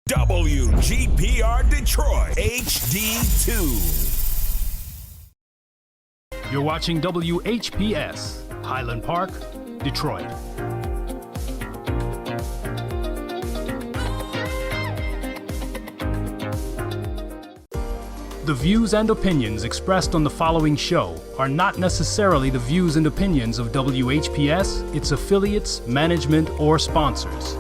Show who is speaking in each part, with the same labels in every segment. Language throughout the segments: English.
Speaker 1: WGPR Detroit HD2.
Speaker 2: You're watching WHPS, Highland Park, Detroit. The views and opinions expressed on the following show are not necessarily the views and opinions of WHPS, its affiliates, management, or sponsors.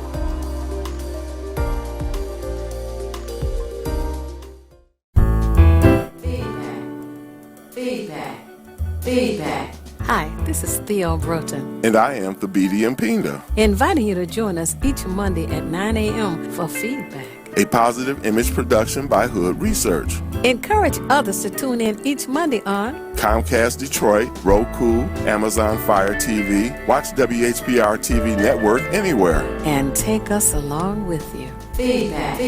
Speaker 3: Feedback. Hi, this is Theo Broughton.
Speaker 4: And I am Thabiti Mpinda.
Speaker 3: Inviting you to join us each Monday at 9 a.m. for Feedback,
Speaker 4: A positive image production by Hood Research.
Speaker 3: Encourage others to tune in each Monday on
Speaker 4: Comcast Detroit, Roku, Amazon Fire TV, watch WHPR TV Network anywhere.
Speaker 3: And take us along with you. Feedback.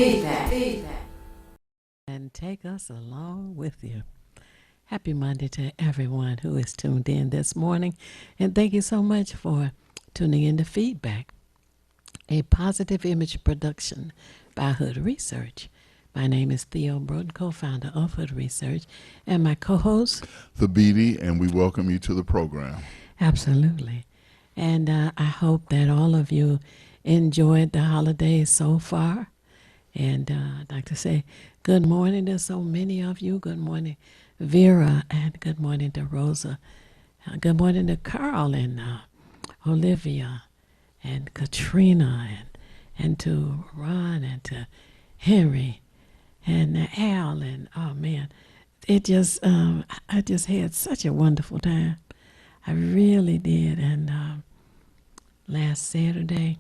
Speaker 3: And take us along with you. Happy Monday to everyone who is tuned in this morning. And thank you so much for tuning in to Feedback, a positive image production by Hood Research. My name is Theo Broughton, co-founder of Hood Research, and my co-host,
Speaker 5: Thabiti, and we welcome you to the program.
Speaker 3: Absolutely. And I hope that all of you enjoyed the holidays so far. And I'd like to say good morning to so many of you. Good morning, Vera, and good morning to Rosa. Good morning to Carl and Olivia and Katrina and to Ron and to Henry and Al, and oh man, it just I just had such a wonderful time. I really did. And last Saturday,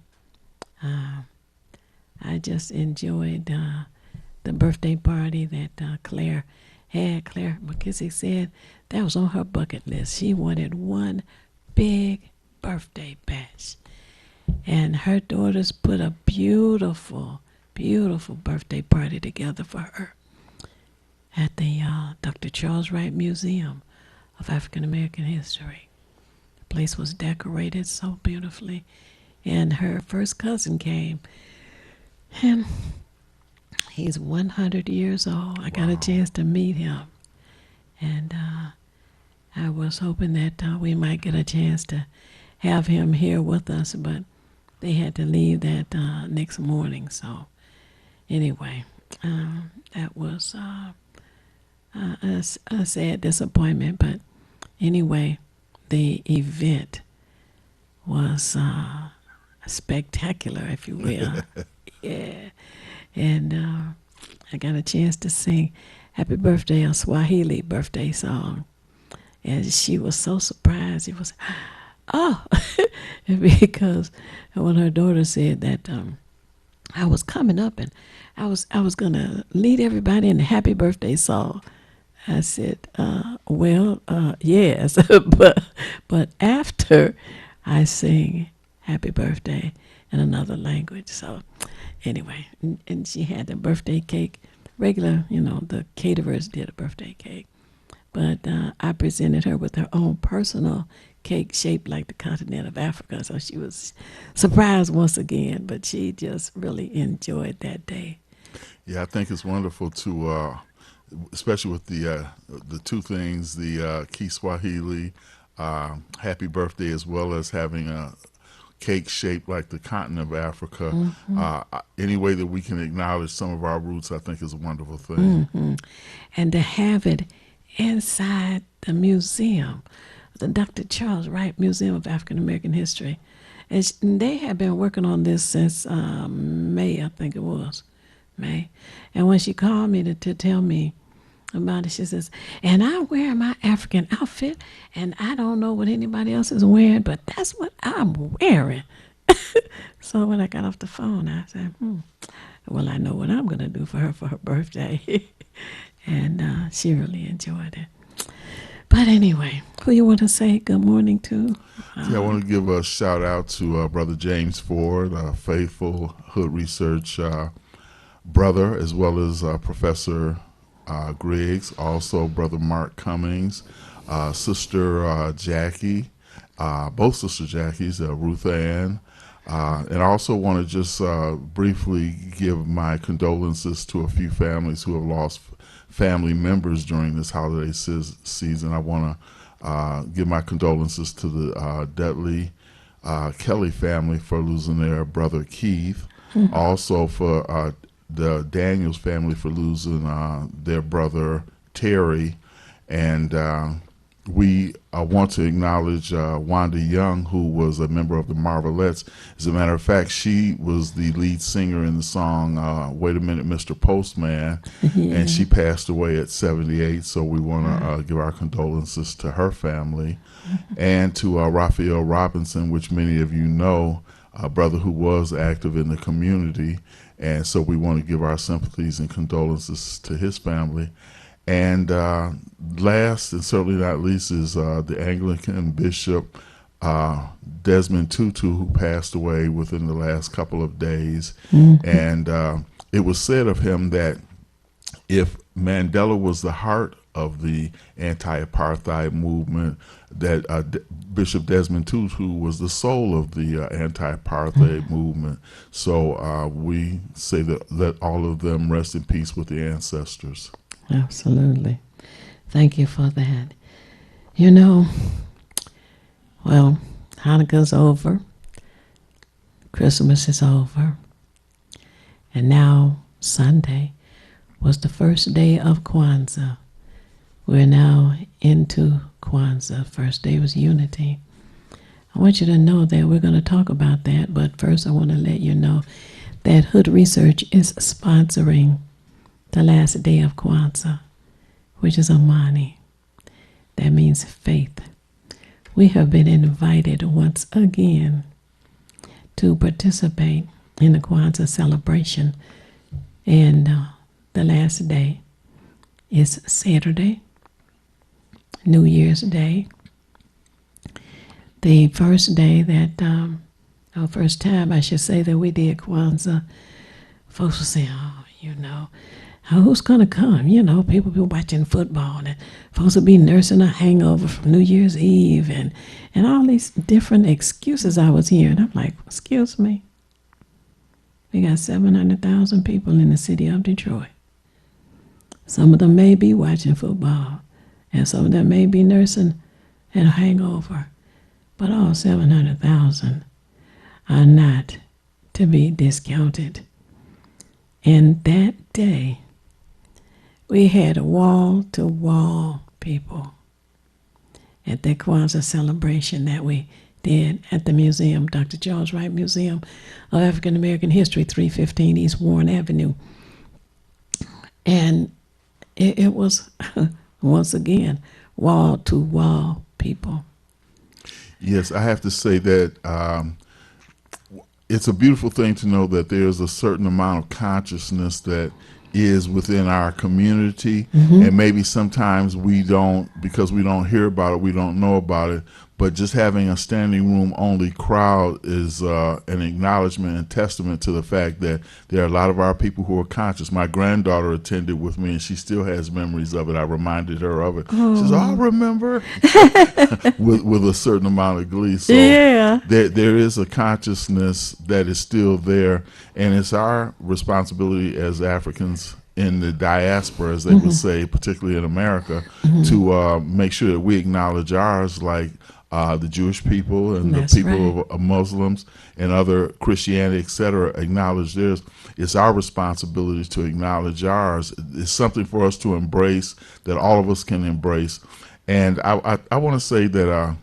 Speaker 3: I just enjoyed the birthday party that Claire had. Claire McKissick said that was on her bucket list. She wanted one big birthday bash. And her daughters put a beautiful, beautiful birthday party together for her at the Dr. Charles Wright Museum of African American History. The place was decorated so beautifully. And her first cousin came. And he's 100 years old. I got a chance to meet him. And I was hoping that we might get a chance to have him here with us, but they had to leave that next morning. So anyway, that was a sad disappointment. But anyway, the event was spectacular, if you will. Yeah. And I got a chance to sing Happy Birthday, a Swahili birthday song. And she was so surprised. She was, oh, because when her daughter said that I was coming up and I was going to lead everybody in the Happy Birthday song. I said, yes, but after I sing Happy Birthday in another language. So anyway, and she had the birthday cake, regular, the caterers did a birthday cake. But I presented her with her own personal cake shaped like the continent of Africa. So she was surprised once again, but she just really enjoyed that day.
Speaker 5: Yeah, I think it's wonderful to, especially with the two things, the Kiswahili happy birthday, as well as having a cake shaped like the continent of Africa. Mm-hmm. Any way that we can acknowledge some of our roots, I think, is a wonderful thing.
Speaker 3: Mm-hmm. And to have it inside the museum, the Dr. Charles Wright Museum of African American History. And they have been working on this since May, I think it was, May. And when she called me to tell me about it, she says, and I'm wearing my African outfit, and I don't know what anybody else is wearing, but that's what I'm wearing. So when I got off the phone, I said, well, I know what I'm going to do for her birthday. And she really enjoyed it. But anyway, who you want to say good morning to?
Speaker 5: I want to give a shout out to Brother James Ford, a faithful Hood Research brother, as well as Professor Griggs, also Brother Mark Cummings, Sister Jackie, both Sister Jackies, Ruth Ann, And I also want to just briefly give my condolences to a few families who have lost family members during this holiday season. I want to give my condolences to the Dudley Kelly family for losing their brother Keith. Also for the Daniels family for losing their brother Terry. And we want to acknowledge Wanda Young, who was a member of the Marvelettes. As a matter of fact, she was the lead singer in the song Wait a Minute, Mr. Postman, and she passed away at 78, so we want to give our condolences to her family, and to Raphael Robinson, which many of you know, a brother who was active in the community, and so we want to give our sympathies and condolences to his family. And last and certainly not least is the Anglican Bishop Desmond Tutu, who passed away within the last couple of days. And it was said of him that if Mandela was the heart of the anti-apartheid movement, that Bishop Desmond Tutu was the soul of the anti-apartheid movement. So we say that let all of them rest in peace with the ancestors.
Speaker 3: Absolutely. Thank you for that. You know, well, Hanukkah's over. Christmas is over. And now Sunday was the first day of Kwanzaa. We're now into Kwanzaa. First day was Unity. I want you to know that we're going to talk about that, but first I want to let you know that Hood Research is sponsoring the last day of Kwanzaa, which is Amani. That means faith. We have been invited once again to participate in the Kwanzaa celebration, and the last day is Saturday, New Year's Day. The first day that, first time I should say that we did Kwanzaa, folks will say, oh, you know, who's going to come? You know, people be watching football, and folks will be nursing a hangover from New Year's Eve, and all these different excuses I was hearing. I'm like, excuse me. We got 700,000 people in the city of Detroit. Some of them may be watching football, and some of them may be nursing a hangover, but all 700,000 are not to be discounted. And that day, we had wall-to-wall people at the Kwanzaa celebration that we did at the museum, Dr. Charles Wright Museum of African American History, 315 East Warren Avenue. And it was, once again, wall-to-wall people.
Speaker 5: Yes, I have to say that it's a beautiful thing to know that there's a certain amount of consciousness that is within our community, and maybe sometimes we don't, because we don't hear about it, we don't know about it, but just having a standing room only crowd is an acknowledgement and testament to the fact that there are a lot of our people who are conscious. My granddaughter attended with me, and she still has memories of it. I reminded her of it. She says, oh, I remember, with a certain amount of glee. So
Speaker 3: Yeah.
Speaker 5: there is a consciousness that is still there, and it's our responsibility as Africans in the diaspora, as they would say, particularly in America, to make sure that we acknowledge ours, like the Jewish people and
Speaker 3: That's
Speaker 5: the people
Speaker 3: right.
Speaker 5: of Muslims and other Christianity, etc., acknowledge theirs. It's our responsibility to acknowledge ours. It's something for us to embrace, that all of us can embrace. And I want to say that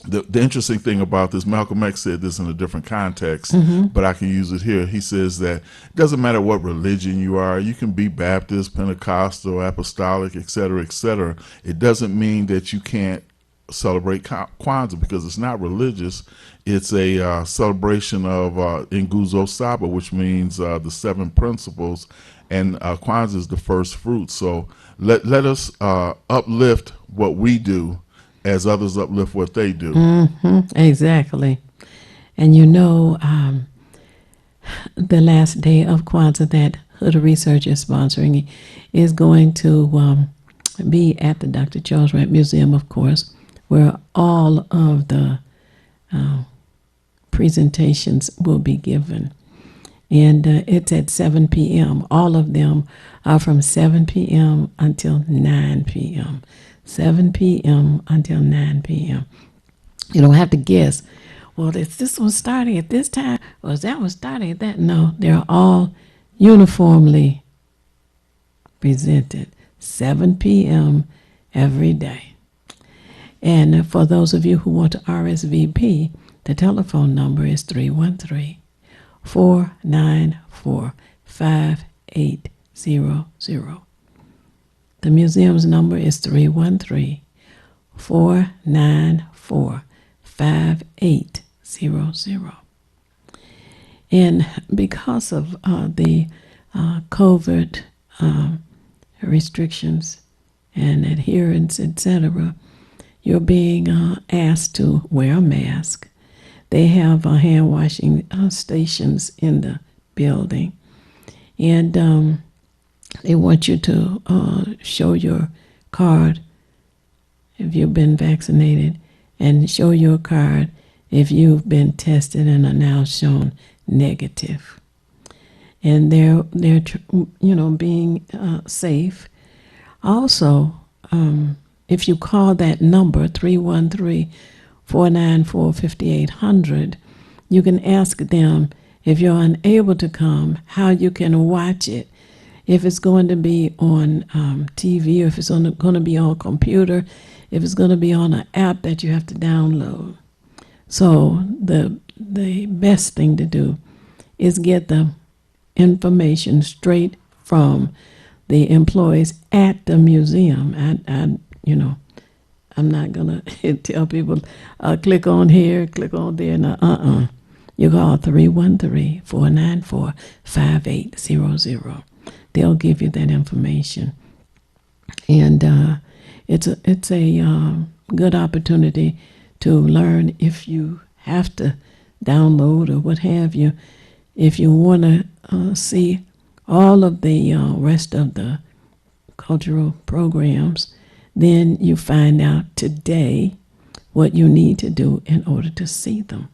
Speaker 5: the interesting thing about this, Malcolm X said this in a different context, but I can use it here. He says that it doesn't matter what religion you are. You can be Baptist, Pentecostal, Apostolic, etc., etc. It doesn't mean that you can't celebrate Kwanzaa, because it's not religious. It's a celebration of Nguzo Saba, which means the 7 principles, and Kwanzaa is the first fruit. So let us uplift what we do as others uplift what they do.
Speaker 3: Exactly. And you know, the last day of Kwanzaa that Hood Research is sponsoring is going to be at the Dr. Charles Wright Museum, of course, where all of the presentations will be given. And it's at 7 p.m. All of them are from 7 p.m. until 9 p.m. 7 p.m. until 9 p.m. You don't have to guess, well, is this one starting at this time, or is that one starting at that? No, they're all uniformly presented, 7 p.m. every day. And for those of you who want to RSVP, the telephone number is 313-494-5800. The museum's number is 313-494-5800. And because of the COVID restrictions and adherence, etc., you're being asked to wear a mask. They have hand washing stations in the building, and they want you to show your card if you've been vaccinated, and show your card if you've been tested and are now shown negative. And they're being safe. Also, if you call that number 313-494-5800, you can ask them, if you're unable to come, how you can watch it. If it's going to be on TV, or if it's going to be on computer, if it's going to be on an app that you have to download. So the best thing to do is get the information straight from the employees at the museum. I'm not going to tell people, click on here, click on there. No, You call 313-494-5800. They'll give you that information. And it's a good opportunity to learn if you have to download or what have you. If you want to see all of the rest of the cultural programs, then you find out today what you need to do in order to see them,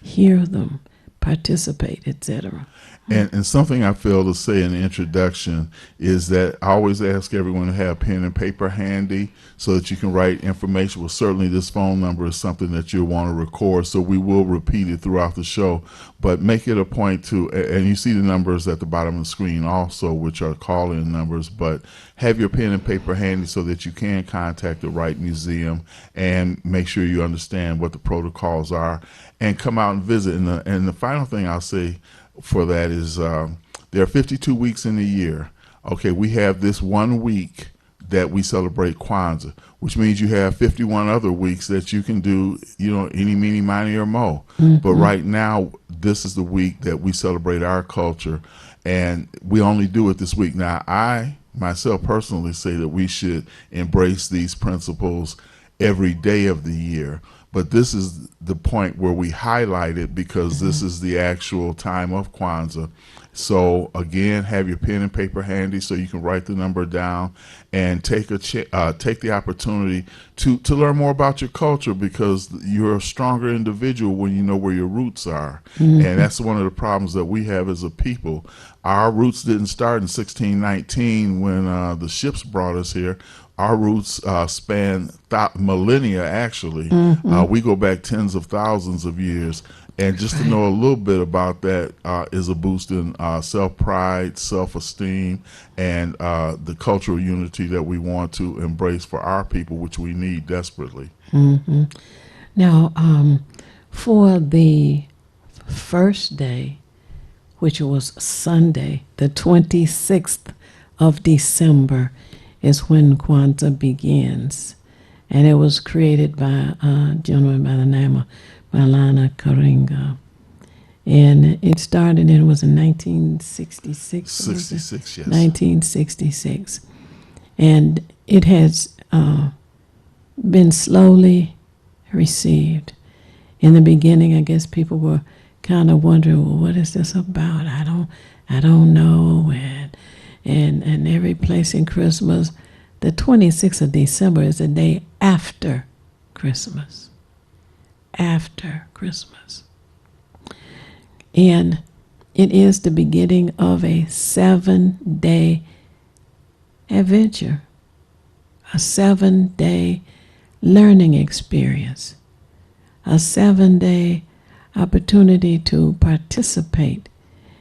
Speaker 3: hear them, participate, etc.
Speaker 5: And something I failed to say in the introduction is that I always ask everyone to have pen and paper handy so that you can write information. Well, certainly this phone number is something that you'll want to record, so we will repeat it throughout the show. But make it a point to, and you see the numbers at the bottom of the screen also, which are call-in numbers, but have your pen and paper handy so that you can contact the right museum and make sure you understand what the protocols are and come out and visit. And the final thing I'll say for that is there are 52 weeks in a year. Okay, we have this 1 week that we celebrate Kwanzaa, which means you have 51 other weeks that you can do, any, meeny, miny, or mo. Mm-hmm. But right now, this is the week that we celebrate our culture, and we only do it this week. Now, I myself personally say that we should embrace these principles every day of the year. But this is the point where we highlight it because this is the actual time of Kwanzaa. So again, have your pen and paper handy so you can write the number down and take the opportunity to learn more about your culture, because you're a stronger individual when you know where your roots are. Mm-hmm. And that's one of the problems that we have as a people. Our roots didn't start in 1619 when the ships brought us here. Our roots span millennia, actually. Mm-hmm. We go back tens of thousands of years. And just to know a little bit about that is a boost in self-pride, self-esteem, and the cultural unity that we want to embrace for our people, which we need desperately.
Speaker 3: Mm-hmm. Now, for the first day, which was Sunday, the 26th of December, is when Kwanzaa begins. And it was created by a gentleman by the name of Maulana Karenga. And it started, it was in 1966.
Speaker 5: 66, yes.
Speaker 3: 1966. And it has been slowly received. In the beginning, I guess people were kind of wondering, well, what is this about? I don't know. And every place in Christmas, the 26th of December is the day after Christmas. After Christmas. And it is the beginning of a 7-day adventure, a 7-day learning experience, a 7-day opportunity to participate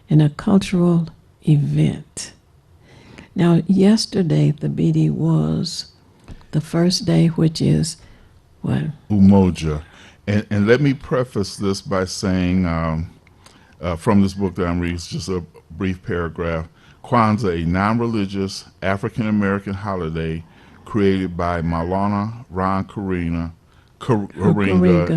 Speaker 3: in a cultural event. Now, yesterday, the BD was the first day, which is what?
Speaker 5: Umoja. And let me preface this by saying, from this book that I'm reading, it's just a brief paragraph. Kwanzaa, a non-religious African-American holiday created by Maulana Ron Karenga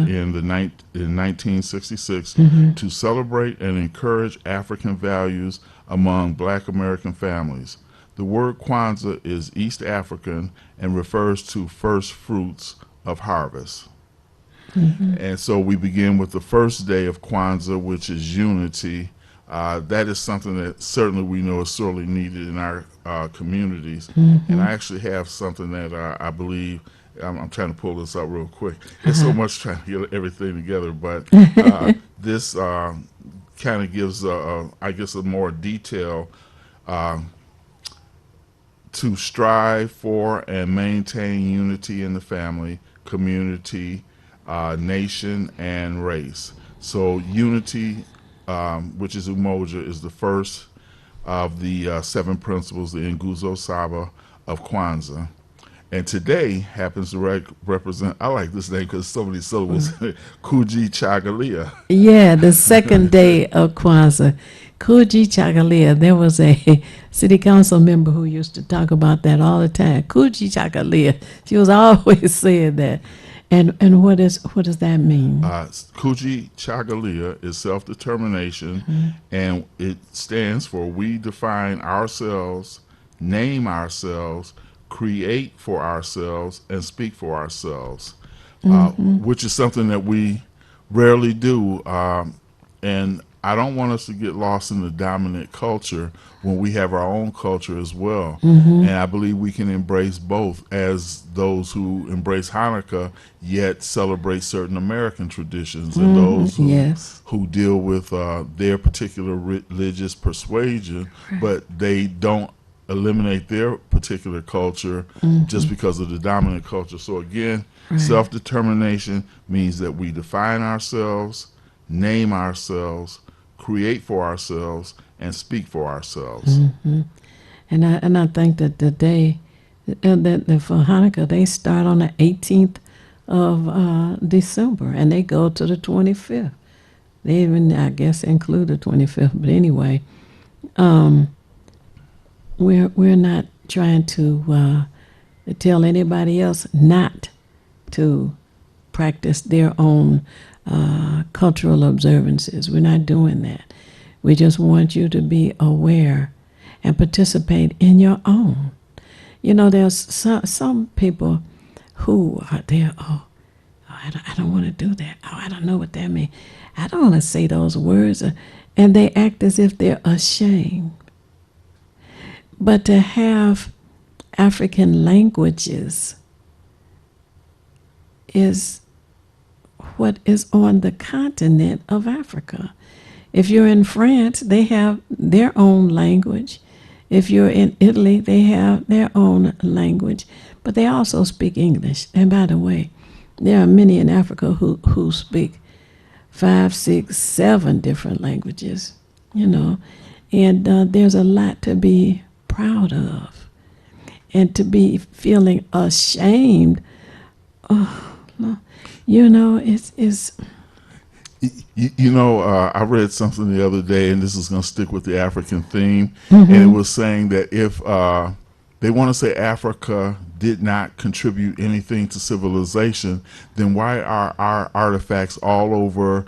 Speaker 5: in 1966 to celebrate and encourage African values among Black American families. The word Kwanzaa is East African and refers to first fruits of harvest. And so we begin with the first day of Kwanzaa, which is unity. That is something that certainly we know is sorely needed in our communities. And I actually have something that I believe, I'm trying to pull this up real quick. There's so much trying to get everything together, but this kind of gives, I guess, a more detail to strive for and maintain unity in the family, community, nation, and race. So unity, which is Umoja, is the first of the 7 principles, the Nguzo Saba of Kwanzaa. And today happens to represent, I like this name because so many syllables, Kuji Chagalia.
Speaker 3: Yeah, the second day of Kwanzaa, Kuji Chagalia. There was a city council member who used to talk about that all the time. Kuji Chagalia. She was always saying that. And what does that mean?
Speaker 5: Kuji Chagalia is self-determination, and it stands for we define ourselves, name ourselves, create for ourselves, and speak for ourselves, which is something that we rarely do. And I don't want us to get lost in the dominant culture when we have our own culture as well. And I believe we can embrace both as those who embrace Hanukkah yet celebrate certain American traditions, and those who deal with their particular religious persuasion, but they don't eliminate their particular culture just because of the dominant culture. So again, self-determination means that we define ourselves, name ourselves, create for ourselves, and speak for ourselves.
Speaker 3: And I think that the day that for Hanukkah, they start on the 18th of December and they go to the 25th. They even, I guess, include the 25th. But anyway, we're not trying to tell anybody else not to practice their own cultural observances. We're not doing that. We just want you to be aware and participate in your own. You know, there's some people who are there, I don't want to do that. Oh, I don't know what that means. I don't want to say those words. And they act as if they're ashamed. But to have African languages is what is on the continent of Africa. If you're in France, they have their own language. If you're in Italy, they have their own language, but they also speak English. And by the way, there are many in Africa who speak 5, 6, 7 different languages, you know, and there's a lot to be proud of. And to be feeling ashamed, you know, it's
Speaker 5: You know, I read something the other day, and this is going to stick with the African theme, and it was saying that if they want to say Africa did not contribute anything to civilization, then why are our artifacts all over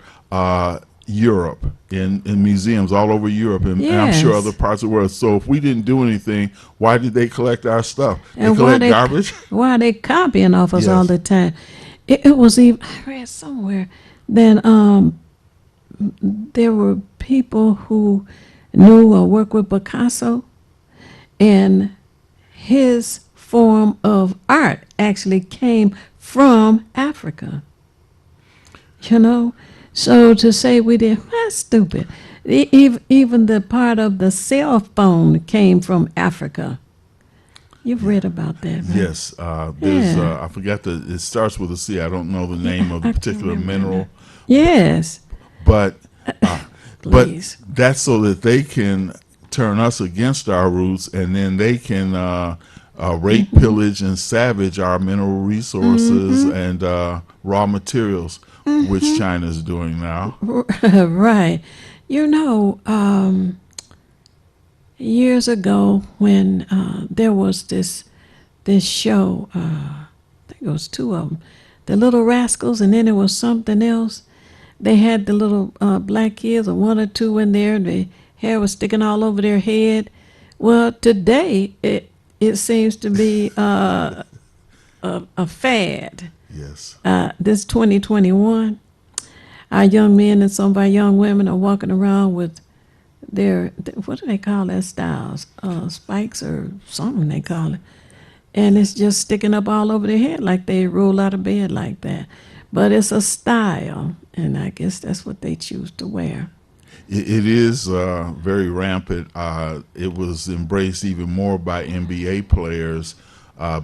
Speaker 5: Europe, in museums all over Europe, and I'm sure other parts of the world? So if we didn't do anything, why did they collect our stuff? They collect garbage?
Speaker 3: Why are they copying off us all the time? It was even, I read somewhere, then there were people who knew or worked with Picasso, and his form of art actually came from Africa. You know, So to say we did, that's stupid. Even the part of the cell phone came from Africa. You've read about that, right?
Speaker 5: Yes, there's
Speaker 3: Yeah.
Speaker 5: I forgot it starts with a C. I don't know the name of the
Speaker 3: I can't
Speaker 5: particular
Speaker 3: remember
Speaker 5: mineral,
Speaker 3: that. Yes.
Speaker 5: but
Speaker 3: Please.
Speaker 5: that's so that they can turn us against our roots, and then they can rape, pillage, and savage our mineral resources and raw materials, which China is doing now.
Speaker 3: Right. You know, years ago when there was this show, I think it was two of them, The Little Rascals, and then it was something else. They had the little black kids, or one or two in there, and the hair was sticking all over their head. Well, today it seems to be a fad.
Speaker 5: Yes.
Speaker 3: This 2021, our young men and some of our young women are walking around with their, what do they call that styles? Spikes or something they call it. And it's just sticking up all over their head like they roll out of bed like that. But it's a style, and I guess that's what they choose to wear.
Speaker 5: It is very rampant. It was embraced even more by NBA players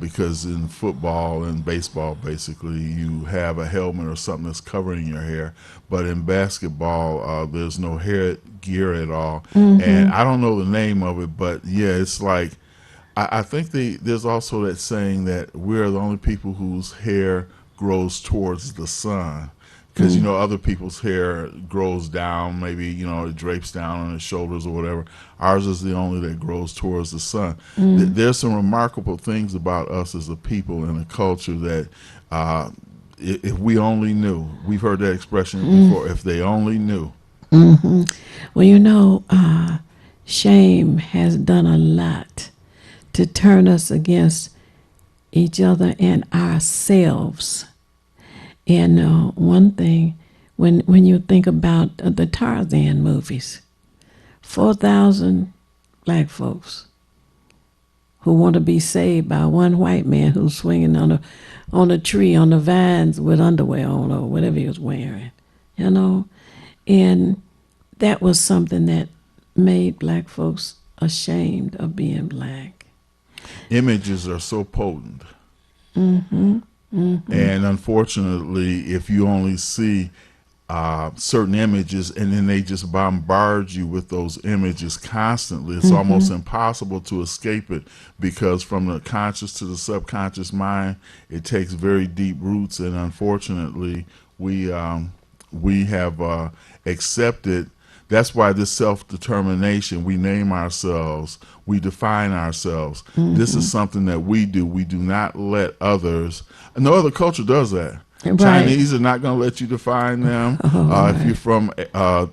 Speaker 5: because in football and baseball, basically, you have a helmet or something that's covering your hair. But in basketball, there's no hair gear at all. And I don't know the name of it, but yeah, it's like, I think there's also that saying that we're the only people whose hair grows towards the sun. Because, you know, other people's hair grows down, maybe, you know, it drapes down on its shoulders or whatever. Ours is the only that grows towards the sun. There's some remarkable things about us as a people and a culture that if we only knew, we've heard that expression before, if they only knew.
Speaker 3: Well, you know, shame has done a lot to turn us against each other and ourselves. And one thing, when you think about the Tarzan movies, 4,000 black folks who want to be saved by one white man who's swinging on a tree, on the vines with underwear on or whatever he was wearing, you know. And that was something that made black folks ashamed of being black.
Speaker 5: Images are so potent. And unfortunately, if you only see certain images and then they just bombard you with those images constantly, it's almost impossible to escape it, because from the conscious to the subconscious mind, it takes very deep roots. And unfortunately, we have accepted. That's why this self-determination, we name ourselves, we define ourselves. This is something that we do. We do not let others, no other culture does that.
Speaker 3: Right.
Speaker 5: Chinese are not going to let you define them.
Speaker 3: Right.
Speaker 5: If you're from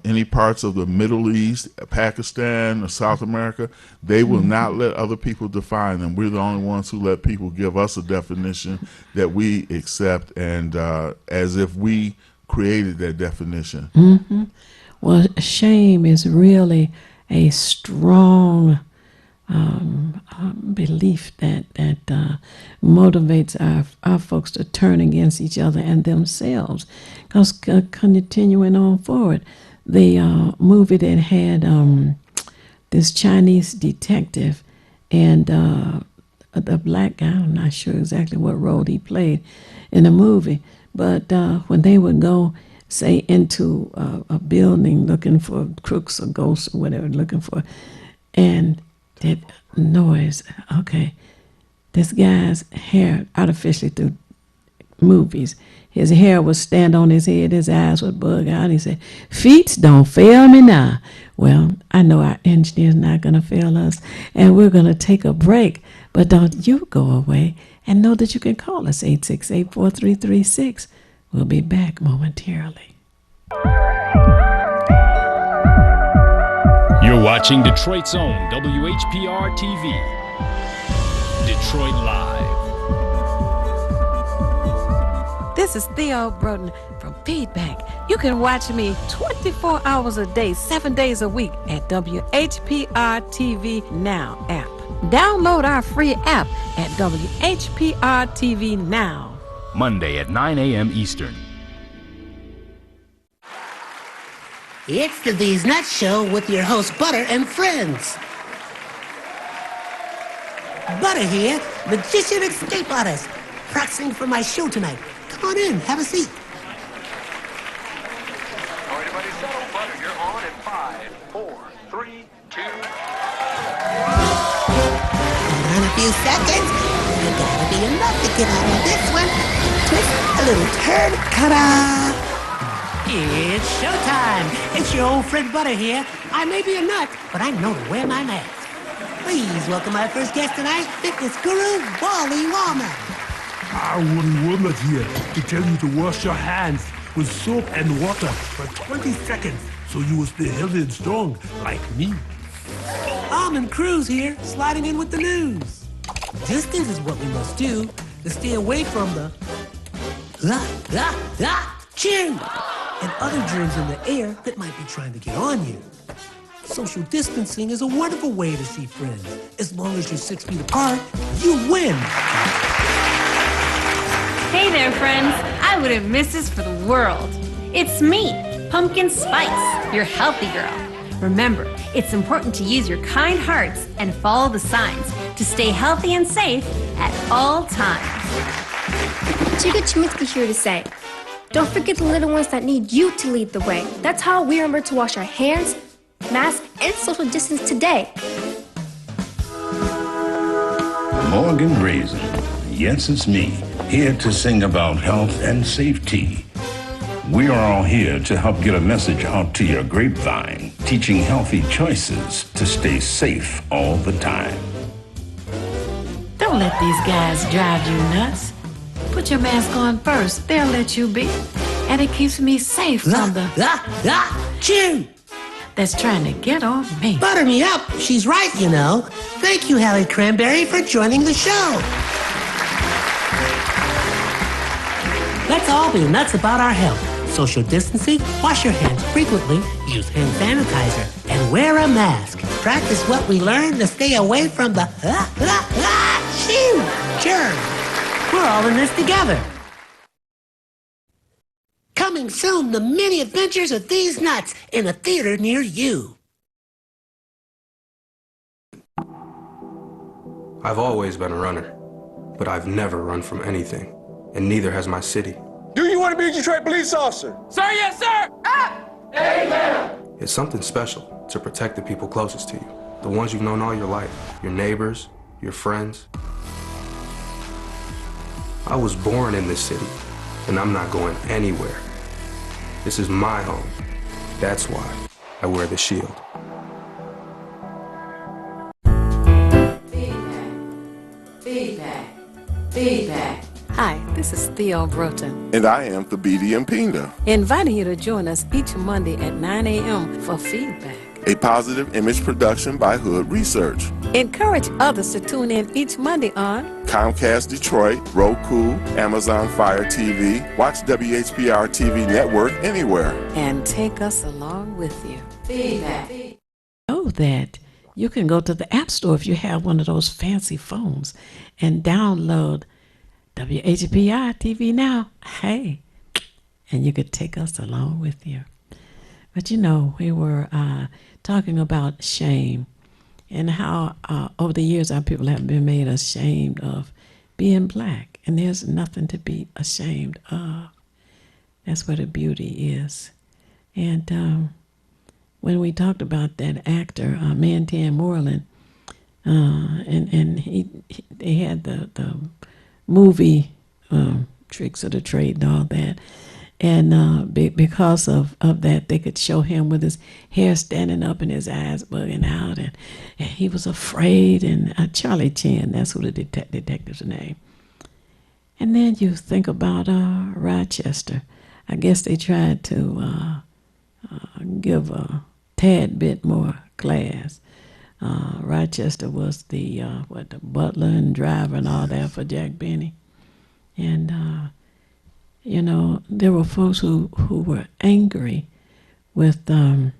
Speaker 5: any parts of the Middle East, Pakistan, or South America, they will not let other people define them. We're the only ones who let people give us a definition that we accept, and as if we created that definition.
Speaker 3: Well, shame is really a strong belief that motivates our folks to turn against each other and themselves. Because continuing on forward, the movie that had this Chinese detective and the black guy, I'm not sure exactly what role he played in the movie, but when they would go, say, into a building looking for crooks or ghosts or whatever, looking for, and that noise, okay, this guy's hair, artificially through movies, his hair would stand on his head, his eyes would bug out. He said, "Feet don't fail me now." Well, I know our engineer's not going to fail us, and we're going to take a break, but don't you go away, and know that you can call us 868-4336. We'll be back momentarily.
Speaker 2: You're watching Detroit's own WHPR TV. Detroit Live.
Speaker 3: This is Theo Broden from Feedback. You can watch me 24 hours a day, 7 days a week at WHPR TV Now app. Download our free app at WHPR TV Now.
Speaker 2: Monday at 9 a.m. Eastern.
Speaker 6: It's the These Nuts Show with your host Butter and friends. Butter here, magician escape artist, practicing for my show tonight. Come on in, have a seat.
Speaker 7: Everybody settle. Butter, you're on in 5, 4, 3, 2.
Speaker 6: In a few seconds, there gotta be enough to get out of this one. Twist a little turn, ta-da! It's showtime. It's your old friend Butter here. I may be a nut, but I know to wear my mask. Please welcome my first guest tonight, fitness guru Wally Wallman.
Speaker 8: Wally Womack here to tell you to wash your hands with soap and water for 20 seconds so you will stay healthy and strong like me.
Speaker 6: Almond Cruz here, sliding in with the news. Distance is what we must do to stay away from the chin and other germs in the air that might be trying to get on you. Social distancing is a wonderful way to see friends. As long as you're 6 feet apart, you win.
Speaker 9: Hey there, friends. I wouldn't miss this for the world. It's me, Pumpkin Spice, your healthy girl. Remember, it's important to use your kind hearts and follow the signs to stay healthy and safe at all times.
Speaker 10: Chica Chiminsky here to say, don't forget the little ones that need you to lead the way. That's how we remember to wash our hands, mask, and social distance today.
Speaker 11: Morgan Raisin. Yes, it's me, here to sing about health and safety. We are all here to help get a message out to your grapevine, teaching healthy choices to stay safe all the time.
Speaker 3: Don't let these guys drive you nuts. Put your mask on first. They'll let you be. And it keeps me safe from the
Speaker 6: chin
Speaker 3: that's trying to get on me.
Speaker 6: Butter me up. She's right, you know. Thank you, Hallie Cranberry, for joining the show. Let's all be nuts about our health. Social distancing, wash your hands frequently, use hand sanitizer, and wear a mask. Practice what we learned to stay away from the germs. We're all in this together. Coming soon, the many adventures of these nuts in a theater near you.
Speaker 12: I've always been a runner, but I've never run from anything, and neither has my city.
Speaker 13: Do you want to be a Detroit police officer?
Speaker 7: Sir, yes, sir! Amen!
Speaker 12: It's something special to protect the people closest to you, the ones you've known all your life, your neighbors, your friends. I was born in this city, and I'm not going anywhere. This is my home. That's why I wear the shield.
Speaker 3: Feedback. Hi, this is Theo Broughton.
Speaker 4: And I am Thabiti Mpinga.
Speaker 3: Inviting you to join us each Monday at 9 a.m. for Feedback.
Speaker 4: A positive image production by Hood Research.
Speaker 3: Encourage others to tune in each Monday on
Speaker 4: Comcast Detroit, Roku, Amazon Fire TV, watch WHPR TV Network anywhere.
Speaker 3: And take us along with you. Feedback. Know that you can go to the App Store if you have one of those fancy phones and download WHPR TV Now. Hey, and you could take us along with you. But you know, we were talking about shame and how over the years our people have been made ashamed of being black. And there's nothing to be ashamed of. That's where the beauty is. And when we talked about that actor, Mantan Moreland, and they had the movie Tricks of the Trade and all that. And because of that, they could show him with his hair standing up and his eyes bugging out. And he was afraid. And Charlie Chan, that's who the detective's name. And then you think about Rochester. I guess they tried to give a tad bit more class. Rochester was the butler and driver and all that for Jack Benny. And you know, there were folks who were angry with the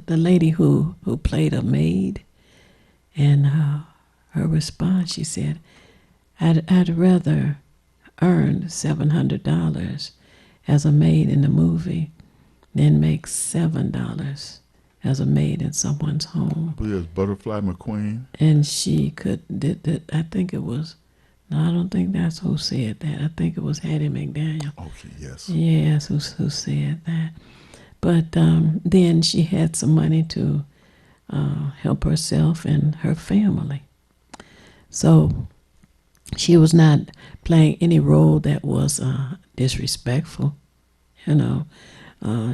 Speaker 3: lady who played a maid, and her response, she said, I'd rather earn $700 as a maid in the movie then make $7 as a maid in someone's home.
Speaker 5: I believe it's Butterfly McQueen.
Speaker 3: And she could, I think it was, no, I don't think that's who said that. I think it was Hattie McDaniel.
Speaker 5: Okay, yes.
Speaker 3: Yes, who said that. But then she had some money to help herself and her family. So she was not playing any role that was disrespectful. You know,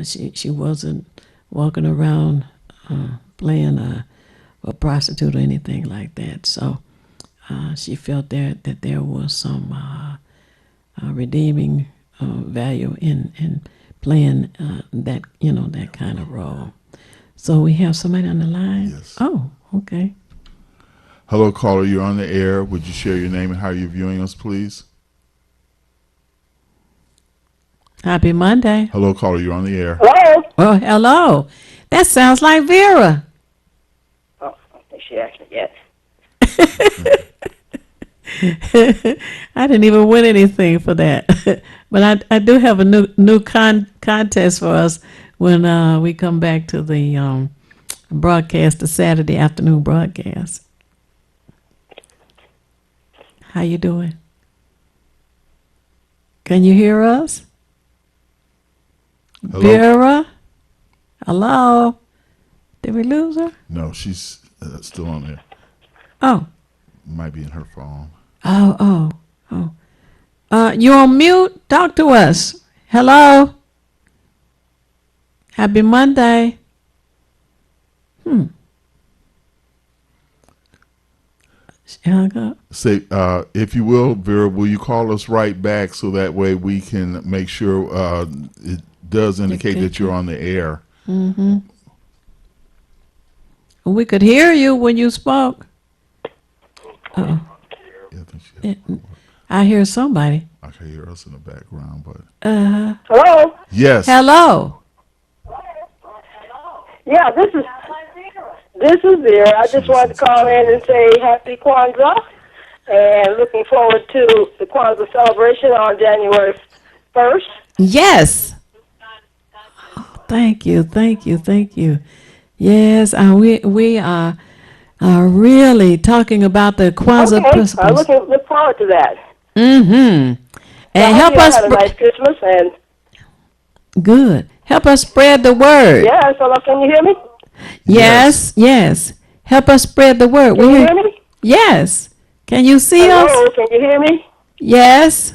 Speaker 3: she wasn't walking around playing a prostitute or anything like that. So she felt that there was some redeeming value in playing that, you know, that kind of role. So we have somebody on the line?
Speaker 5: Yes.
Speaker 3: Oh, okay.
Speaker 5: Hello, caller. You're on the air. Would you share your name and how you're viewing us, please?
Speaker 3: Happy Monday.
Speaker 5: Hello, caller. You're on the air.
Speaker 14: Hello?
Speaker 3: Oh, hello. That sounds like Vera.
Speaker 14: Oh, I think she actually, yes.
Speaker 3: I didn't even win anything for that. But I do have a new contest for us when we come back to the broadcast, the Saturday afternoon broadcast. How you doing? Can you hear us?
Speaker 5: Hello?
Speaker 3: Vera? Hello? Did we lose her?
Speaker 5: No, she's still on there.
Speaker 3: Oh.
Speaker 5: Might be in her phone.
Speaker 3: Oh. You on mute? Talk to us. Hello? Happy Monday. She hung up.
Speaker 5: Say, if you will, Vera, will you call us right back so that way we can make sure it does indicate that you're on the air.
Speaker 3: Mm-hmm. We could hear you when you spoke. Oh.
Speaker 5: Yeah,
Speaker 3: I hear somebody.
Speaker 5: I can hear us in the background, but.
Speaker 14: Hello?
Speaker 5: Yes.
Speaker 3: Hello.
Speaker 14: Yeah, this is Vera. I just wanted to call in and say happy Kwanzaa and looking forward to the Kwanzaa celebration on January 1st.
Speaker 3: Yes. Oh, thank you. Yes, we are really talking about the Kwanzaa principles.
Speaker 14: I look forward to that.
Speaker 3: Mm-hmm. And help us.
Speaker 14: Have a nice Christmas and.
Speaker 3: Good. Help us spread the word.
Speaker 14: Yes. Hello. Can you hear me?
Speaker 3: Yes. Help us spread the word.
Speaker 14: Can you hear me?
Speaker 3: Yes. Can you see us?
Speaker 14: Hello. Can you hear me?
Speaker 3: Yes.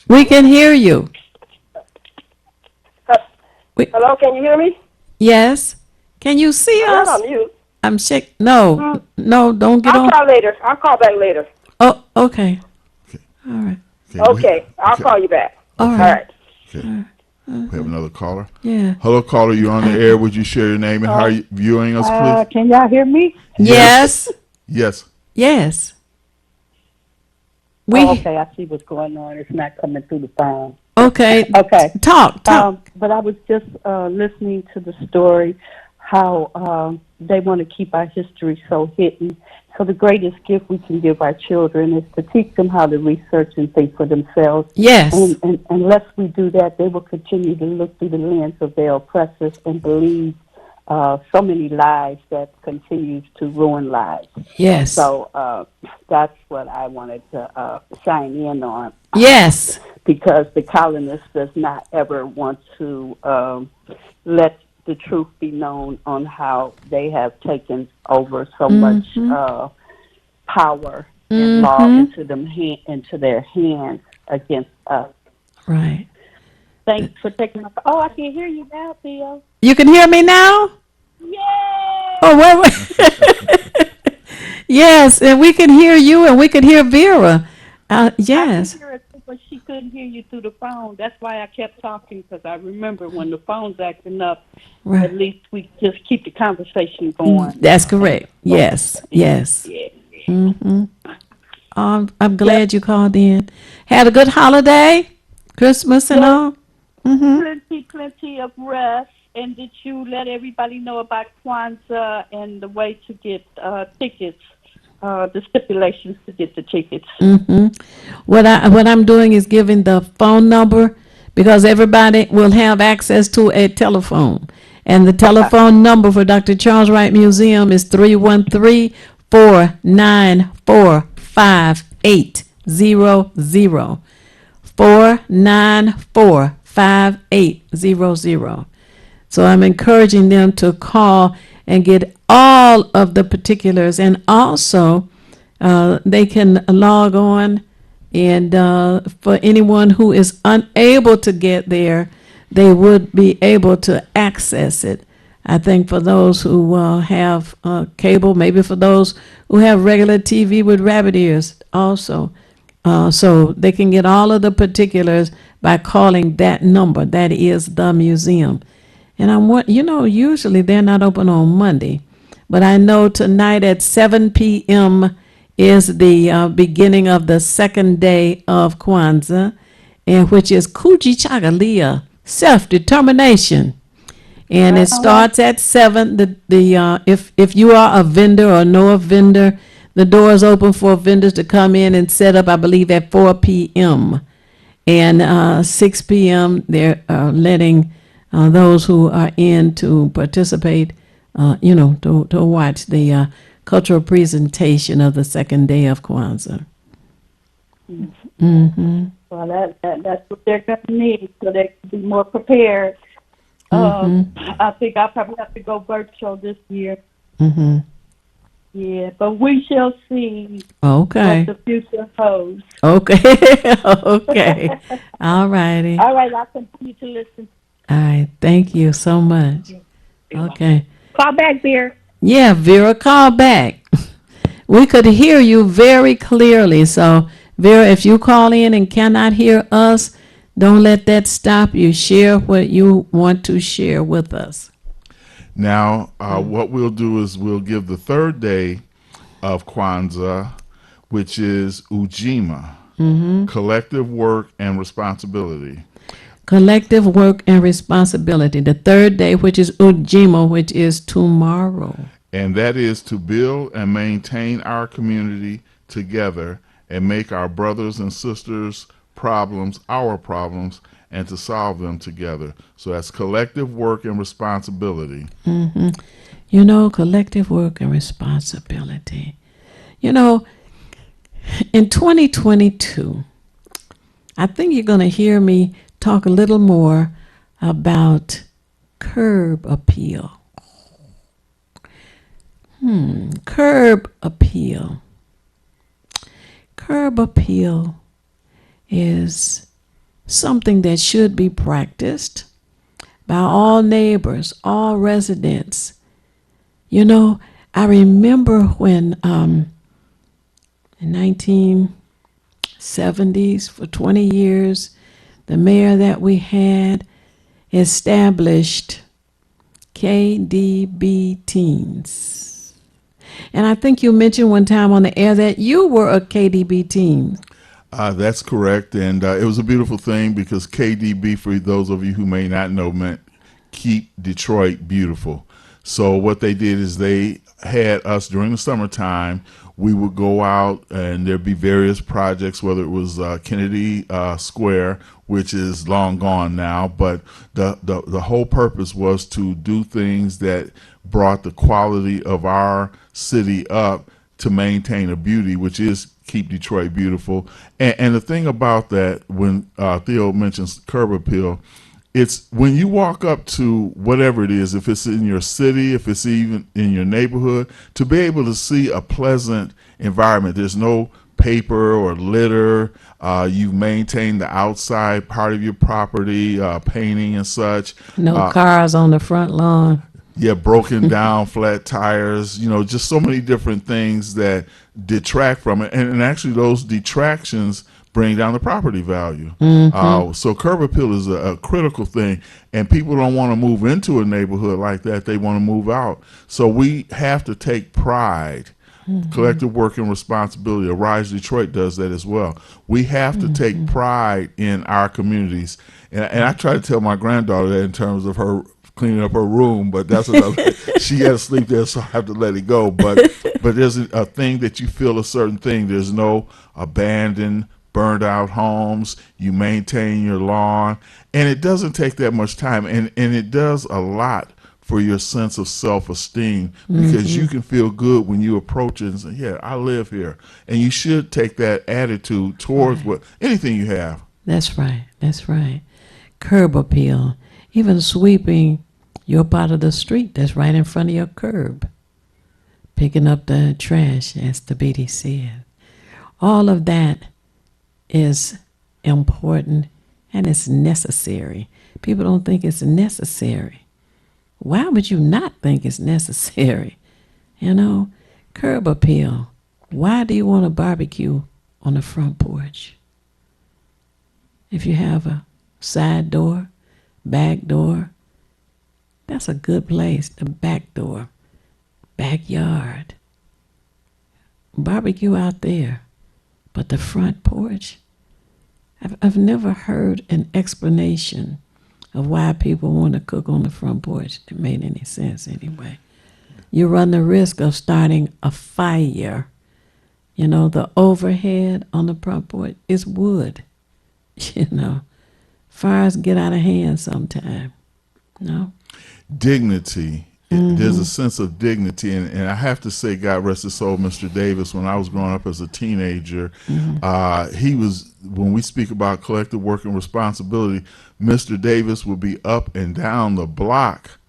Speaker 3: We can hear you.
Speaker 14: Hello. Can you hear me?
Speaker 3: Yes. Can you see us?
Speaker 14: I'm on mute.
Speaker 3: I'm sick. No, don't get on.
Speaker 14: I'll call later. I'll call back later.
Speaker 3: Oh, okay. All right.
Speaker 14: Okay. I'll call you back.
Speaker 3: All right.
Speaker 5: Okay. We have another caller.
Speaker 3: Yeah.
Speaker 5: Hello, caller. You're on the air. Would you share your name and how are you viewing us, please?
Speaker 15: Can y'all hear me?
Speaker 3: Yes.
Speaker 5: Yes.
Speaker 15: Okay, I see what's going on. It's not coming through the phone.
Speaker 3: Okay. Talk.
Speaker 15: But I was just listening to the story, how they want to keep our history so hidden. So the greatest gift we can give our children is to teach them how to research and think for themselves.
Speaker 3: Yes.
Speaker 15: And unless we do that, they will continue to look through the lens of their oppressors and believe so many lies that continues to ruin lives.
Speaker 3: Yes.
Speaker 15: So that's what I wanted to shine in on.
Speaker 3: Yes.
Speaker 15: Because the colonist does not ever want to let the truth be known on how they have taken over so much power and law into their hands against us.
Speaker 3: Right.
Speaker 15: Thanks for taking my. Oh, I can hear you now, Theo.
Speaker 3: You can hear me now?
Speaker 15: Yay!
Speaker 3: Oh, wait. Yes, and we can hear you, and we can hear Vera. Yes.
Speaker 15: I can hear her, but she couldn't hear you through the phone. That's why I kept talking, because I remember when the phone's acting up,
Speaker 3: right.
Speaker 15: At least we just keep the conversation going.
Speaker 3: That's correct. Yes.
Speaker 15: Yeah.
Speaker 3: Mm-hmm. I'm glad you called in. Had a good holiday, Christmas and all. Mm-hmm.
Speaker 15: Plenty of rest. And did you let everybody know about Kwanzaa and the way to get tickets? The stipulations to get the tickets.
Speaker 3: Mm-hmm. What I'm doing is giving the phone number. because everybody will have access to a telephone. And the telephone number for Dr. Charles Wright Museum is 313-494-5800. 494-5800. So I'm encouraging them to call and get all of the particulars, and also they can log on, and for anyone who is unable to get there, they would be able to access it. I think for those who have cable, maybe for those who have regular TV with rabbit ears also. So they can get all of the particulars by calling that number. That is the museum. And usually they're not open on Monday, but I know tonight at 7 p.m. is the beginning of the second day of Kwanzaa, and which is Kujichagulia, self-determination. And it starts at 7. If you are a vendor or know a vendor, the door is open for vendors to come in and set up, I believe, at 4 p.m. And 6 p.m. they're letting those who are in to participate, to watch the cultural presentation of the second day of Kwanzaa. Mm-hmm.
Speaker 15: Well, that's what they're going to need so they can be more prepared. I think I'll probably have to go virtual this year.
Speaker 3: Mm-hmm.
Speaker 15: Yeah, but we shall see
Speaker 3: Okay.
Speaker 15: what the future holds.
Speaker 3: Okay. Okay. All righty.
Speaker 15: All right, I'll continue to listen.
Speaker 3: All right. Thank you so much. Okay.
Speaker 15: Call back, Vera.
Speaker 3: Yeah, Vera, call back. We could hear you very clearly. So, Vera, if you call in and cannot hear us, don't let that stop you. Share what you want to share with us.
Speaker 5: Now, what we'll do is we'll give the third day of Kwanzaa, which is Ujima, collective work and responsibility.
Speaker 3: Collective work and responsibility. The third day, which is Ujima, which is tomorrow.
Speaker 5: And that is to build and maintain our community together and make our brothers and sisters' problems our problems, and to solve them together. So that's collective work and responsibility.
Speaker 3: Collective work and responsibility. In 2022, I think you're going to hear me talk a little more about curb appeal. Curb appeal. Curb appeal is something that should be practiced by all neighbors, all residents. I remember when in 1970s, for 20 years, the mayor that we had established KDB Teens. And I think you mentioned one time on the air that you were a KDB teen.
Speaker 5: That's correct, and it was a beautiful thing because KDB, for those of you who may not know, meant Keep Detroit Beautiful. So what they did is they had us during the summertime. We would go out and there'd be various projects, whether it was Kennedy Square, which is long gone now, but the whole purpose was to do things that brought the quality of our city up to maintain a beauty, which is Keep Detroit Beautiful. And the thing about that, when Theo mentions curb appeal, it's when you walk up to whatever it is, if it's in your city, if it's even in your neighborhood, to be able to see a pleasant environment. There's no paper or litter. You maintain the outside part of your property, painting and such.
Speaker 3: No cars on the front lawn.
Speaker 5: Yeah, broken down flat tires, just so many different things that detract from it. And actually those detractions bring down the property value. So curb appeal is a critical thing, and people don't want to move into a neighborhood like that. They want to move out. So we have to take pride. Collective work and responsibility. Arise Detroit does that as well. We have to take pride in our communities. And I try to tell my granddaughter that in terms of her cleaning up her room, but that's another. She had to sleep there, so I have to let it go. But there's a thing that you feel a certain thing. There's no abandoned burned out homes, you maintain your lawn, and it doesn't take that much time, and it does a lot for your sense of self-esteem, because you can feel good when you approach it and say, yeah, I live here. And you should take that attitude towards anything you have.
Speaker 3: That's right. That's right. Curb appeal, even sweeping your part of the street that's right in front of your curb, picking up the trash, as the BD said. All of that is important and it's necessary. People don't think it's necessary. Why would you not think it's necessary? You know, curb appeal. Why do you want to barbecue on the front porch? If you have a side door, back door, that's a good place. The back door, backyard. Barbecue out there. But the front porch, I've never heard an explanation of why people want to cook on the front porch. It made any sense anyway. You run the risk of starting a fire. You know, the overhead on the front porch is wood. You know, fires get out of hand sometime. No?
Speaker 5: Dignity. There's a sense of dignity, and I have to say, God rest his soul, Mr. Davis, when I was growing up as a teenager, he was, when we speak about collective work and responsibility, Mr. Davis would be up and down the block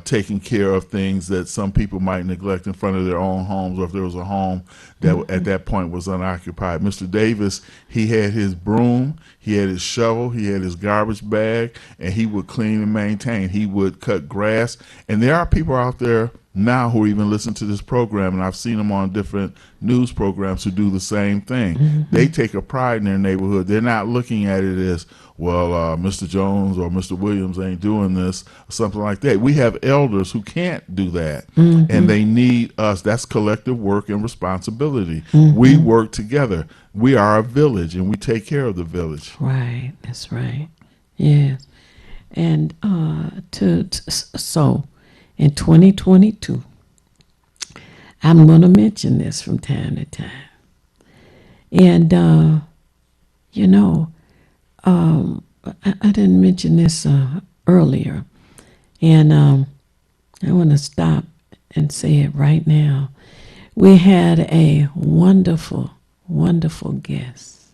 Speaker 5: taking care of things that some people might neglect in front of their own homes, or if there was a home that at that point was unoccupied. Mr. Davis, he had his broom, he had his shovel, he had his garbage bag, and he would clean and maintain. He would cut grass. And there are people out there now who even listen to this program, and I've seen them on different news programs who do the same thing. They take a pride in their neighborhood. They're not looking at it as, well, Mr. Jones or Mr. Williams ain't doing this, or something like that. We have elders who can't do that, and they need us. That's collective work and responsibility. We work together. We are a village, and we take care of the village.
Speaker 3: Right, that's right. Yes. And so in 2022, I'm going to mention this from time to time. And, you know, I didn't mention this earlier, and I want to stop and say it right now. We had a wonderful, wonderful guest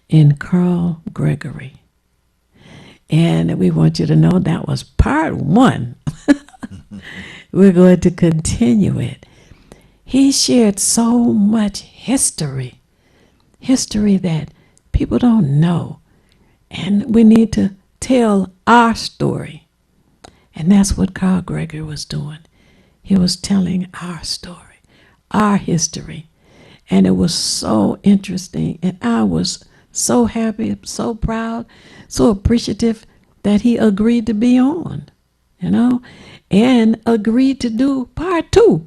Speaker 3: in Carl Gregory, and we want you to know that was part one. We're going to continue it. He shared so much history that people don't know. And we need to tell our story. And that's what Carl Gregory was doing. He was telling our story, our history. And it was so interesting. And I was so happy, so proud, so appreciative that he agreed to be on, you know, and agreed to do part 2.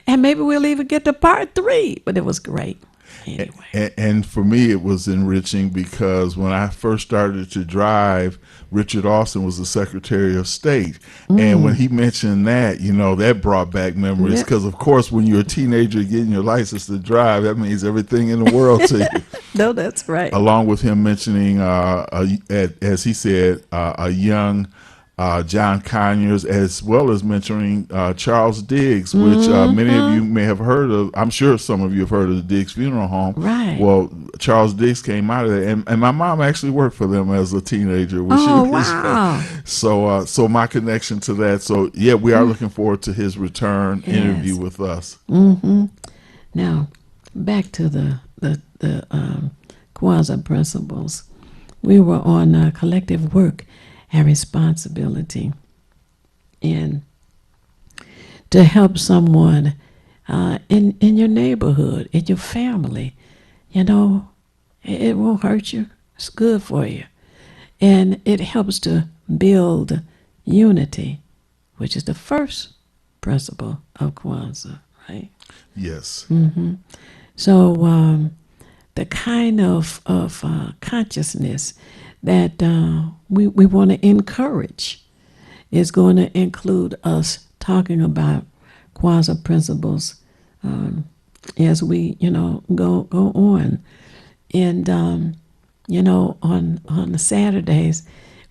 Speaker 3: And maybe we'll even get to part 3, but it was great. Anyway.
Speaker 5: And for me, it was enriching because when I first started to drive, Richard Austin was the Secretary of State. And when he mentioned that, you know, that brought back memories because, of course, when you're a teenager getting your license to drive, that means everything in the world to you.
Speaker 3: No, that's right.
Speaker 5: Along with him mentioning, as he said, a young John Conyers, as well as mentoring Charles Diggs, which many of you may have heard of. I'm sure some of you have heard of the Diggs Funeral Home.
Speaker 3: Right.
Speaker 5: Well, Charles Diggs came out of that, and my mom actually worked for them as a teenager. When she was
Speaker 3: wow.
Speaker 5: So my connection to that. So, yeah, we are looking forward to his return interview with us.
Speaker 3: Now, back to the Kwanzaa principles. We were on collective work and responsibility, and to help someone in your neighborhood, in your family. You know, it won't hurt you. It's good for you. And it helps to build unity, which is the first principle of Kwanzaa, right?
Speaker 5: Yes.
Speaker 3: So the kind of consciousness that we want to encourage is going to include us talking about Kwanzaa principles as we, you know, go on. And on the Saturdays,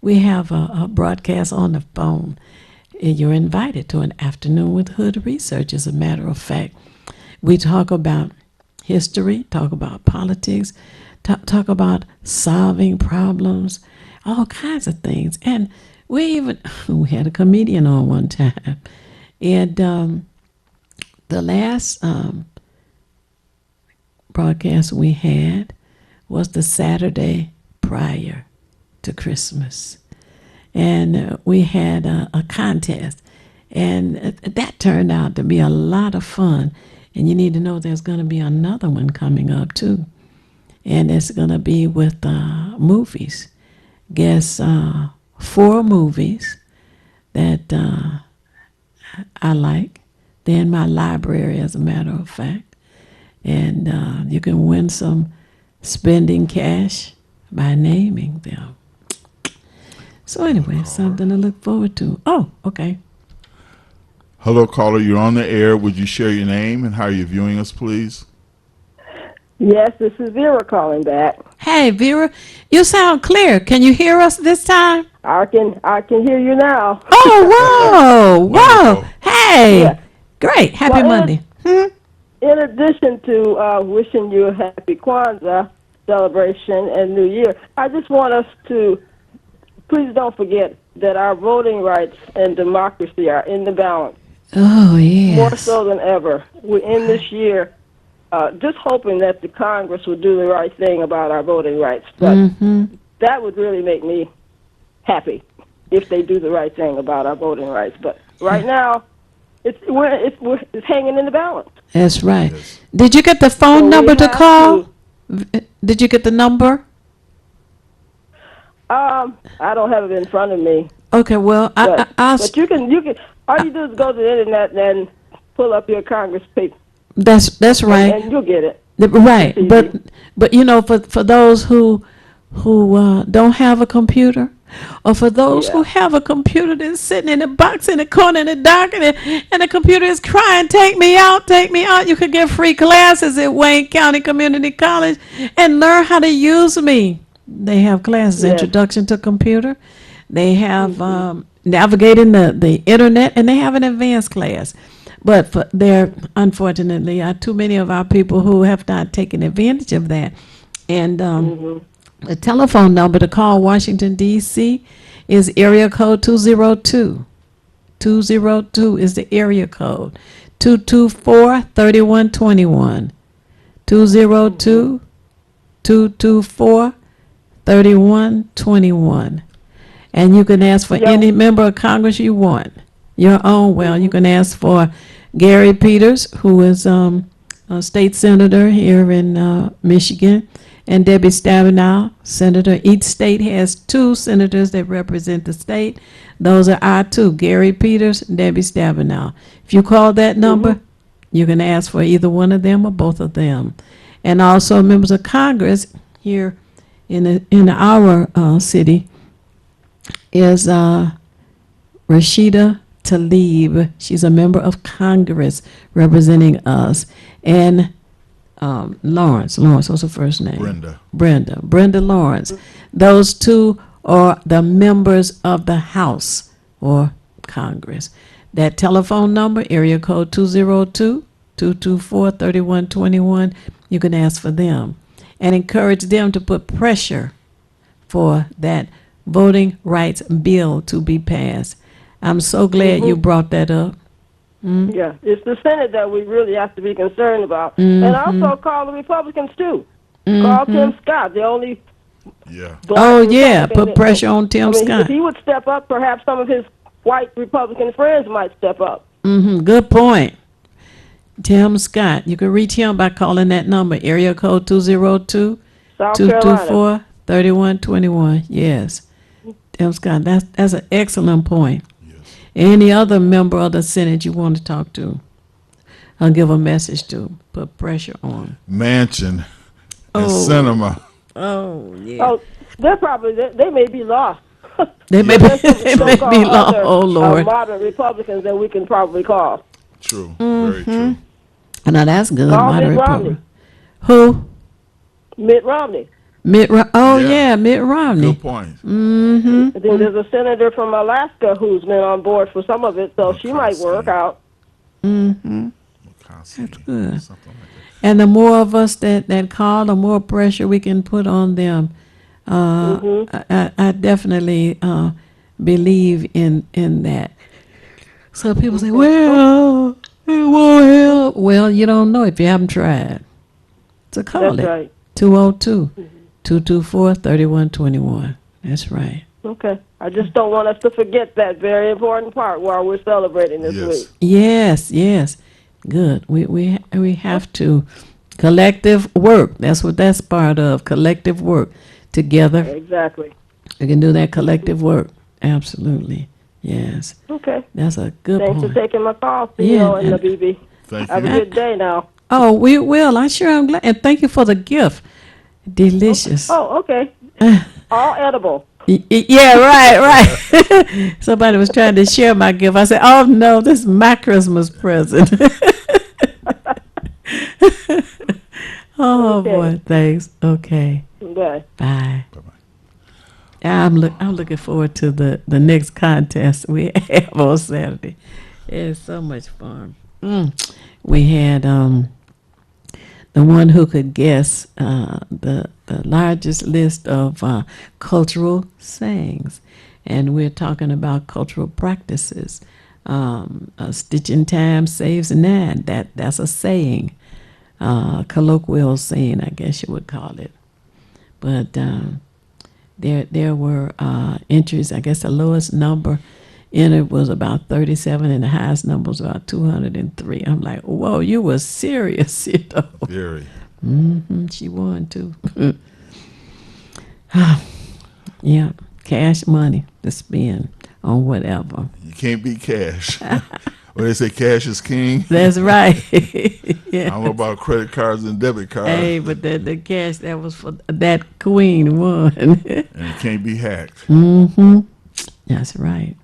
Speaker 3: we have a broadcast on the phone. And you're invited to an afternoon with Hood Research. As a matter of fact, we talk about history, talk about politics, talk about solving problems, all kinds of things. And we had a comedian on one time. And the last broadcast we had was the Saturday prior to Christmas. And we had a contest. And that turned out to be a lot of fun. And you need to know there's going to be another one coming up, too. And it's going to be with movies. Guess 4 movies that I like. They're in my library, as a matter of fact. And you can win some spending cash by naming them. So anyway, something to look forward to. Oh, okay.
Speaker 5: Hello, caller. You're on the air. Would you share your name and how you're viewing us, please?
Speaker 14: Yes, this is Vera calling back.
Speaker 3: Hey, Vera, you sound clear. Can you hear us this time?
Speaker 14: I can hear you now.
Speaker 3: Oh, whoa. Hey,
Speaker 14: Yeah.
Speaker 3: great. Happy Monday.
Speaker 14: In addition to wishing you a happy Kwanzaa celebration and New Year, I just want us to please don't forget that our voting rights and democracy are in the balance.
Speaker 3: Oh, yes.
Speaker 14: More so than ever. We're in this year just hoping that the Congress would do the right thing about our voting rights. But that would really make me happy if they do the right thing about our voting rights. But right now, it's hanging in the balance.
Speaker 3: That's right. Yes. Did you get the phone number to call? Did you get the number?
Speaker 14: I don't have it in front of me.
Speaker 3: Okay, well,
Speaker 14: but you can. All you do is go to the internet and pull up your Congress paper.
Speaker 3: That's right.
Speaker 14: And you'll get it.
Speaker 3: Right, but for those who don't have a computer, or for those who have a computer that's sitting in a box in the corner in the dark, and the computer is crying, "Take me out, take me out!" You could get free classes at Wayne County Community College and learn how to use me. They have classes, Introduction to Computer. They have navigating the internet, and they have an advanced class. But there, unfortunately, are too many of our people who have not taken advantage of that. And the telephone number to call Washington, D.C. is area code 202. 202 is the area code. 224-3121. 202-224-3121. And you can ask for any member of Congress you want. Your own. Well, you can ask for Gary Peters, who is a state senator here in Michigan, and Debbie Stabenow, senator. Each state has 2 senators that represent the state. Those are our 2, Gary Peters, Debbie Stabenow. If you call that number, you can ask for either one of them or both of them. And also members of Congress here in our city is Rashida Tlaib. She's a member of Congress representing us. And Lawrence, what's her first name? Brenda Lawrence. Those 2 are the members of the House or Congress. That telephone number, area code 202-224-3121, you can ask for them and encourage them to put pressure for that voting rights bill to be passed. I'm so glad you brought that up.
Speaker 14: Yeah, it's the Senate that we really have to be concerned about. And also call the Republicans, too. Call Tim Scott, the only black
Speaker 3: put pressure on Tim Scott.
Speaker 14: If he would step up, perhaps some of his white Republican friends might step up.
Speaker 3: Good point. Tim Scott. You can reach him by calling that number, area code 202-224-3121. Yes. Tim Scott, that's an excellent point. Any other member of the Senate you want to talk to, I'll give a message to. Put pressure on.
Speaker 5: Manchin and Cinema.
Speaker 14: Oh, yeah. Oh, they may be lost.
Speaker 3: They may be lost. Oh, Lord.
Speaker 14: Modern Republicans that we can probably call.
Speaker 5: True. Very true.
Speaker 3: Now, that's good.
Speaker 14: Call Mitt Romney.
Speaker 3: Who?
Speaker 14: Mitt Romney.
Speaker 3: Mitt Romney.
Speaker 5: Good point.
Speaker 3: Mm-hmm.
Speaker 14: I think there's a senator from Alaska who's been on board for some of it, so she might work out.
Speaker 3: Mm-hmm. That's good. And the more of us that call, the more pressure we can put on them. I definitely believe in that. So people say, well, it won't help. Well, you don't know if you haven't tried. So call
Speaker 14: That's
Speaker 3: it.
Speaker 14: right.
Speaker 3: 202-224-3121. That's right.
Speaker 14: Okay. I just don't want us to forget that very important part while we're celebrating this week.
Speaker 3: Yes. Good. We have to. Collective work. That's what that's part of. Collective work. Together.
Speaker 14: Exactly.
Speaker 3: We can do that collective work. Absolutely. Yes.
Speaker 14: Okay.
Speaker 3: That's a good
Speaker 14: Thanks
Speaker 3: point.
Speaker 14: for taking my call, CEO and the BB.
Speaker 5: Thank
Speaker 14: Have
Speaker 5: you.
Speaker 14: a good day now.
Speaker 3: Oh, we will. I sure am glad. And thank you for the gift. Delicious.
Speaker 14: Oh, okay. All edible.
Speaker 3: Yeah, right. Somebody was trying to share my gift. I said, oh, no, this is my Christmas present. Oh,
Speaker 14: Okay.
Speaker 3: boy. Thanks. Okay.
Speaker 14: Bye.
Speaker 3: Bye. I'm looking forward to the next contest we have on Saturday. It's so much fun. We had the one who could guess the largest list of cultural sayings, and we're talking about cultural practices. A stitch in time saves nine. That's a saying, colloquial saying, I guess you would call it. But there were entries. I guess the lowest number entered was about 37, and the highest number was about 203. I'm like, whoa, you were serious, you know.
Speaker 5: Very.
Speaker 3: She won too. Yeah, cash money to spend on whatever.
Speaker 5: You can't beat cash. When they say cash is king.
Speaker 3: That's right.
Speaker 5: I don't know about credit cards and debit cards.
Speaker 3: Hey, but the cash that was for that queen won.
Speaker 5: And it can't be hacked.
Speaker 3: That's right.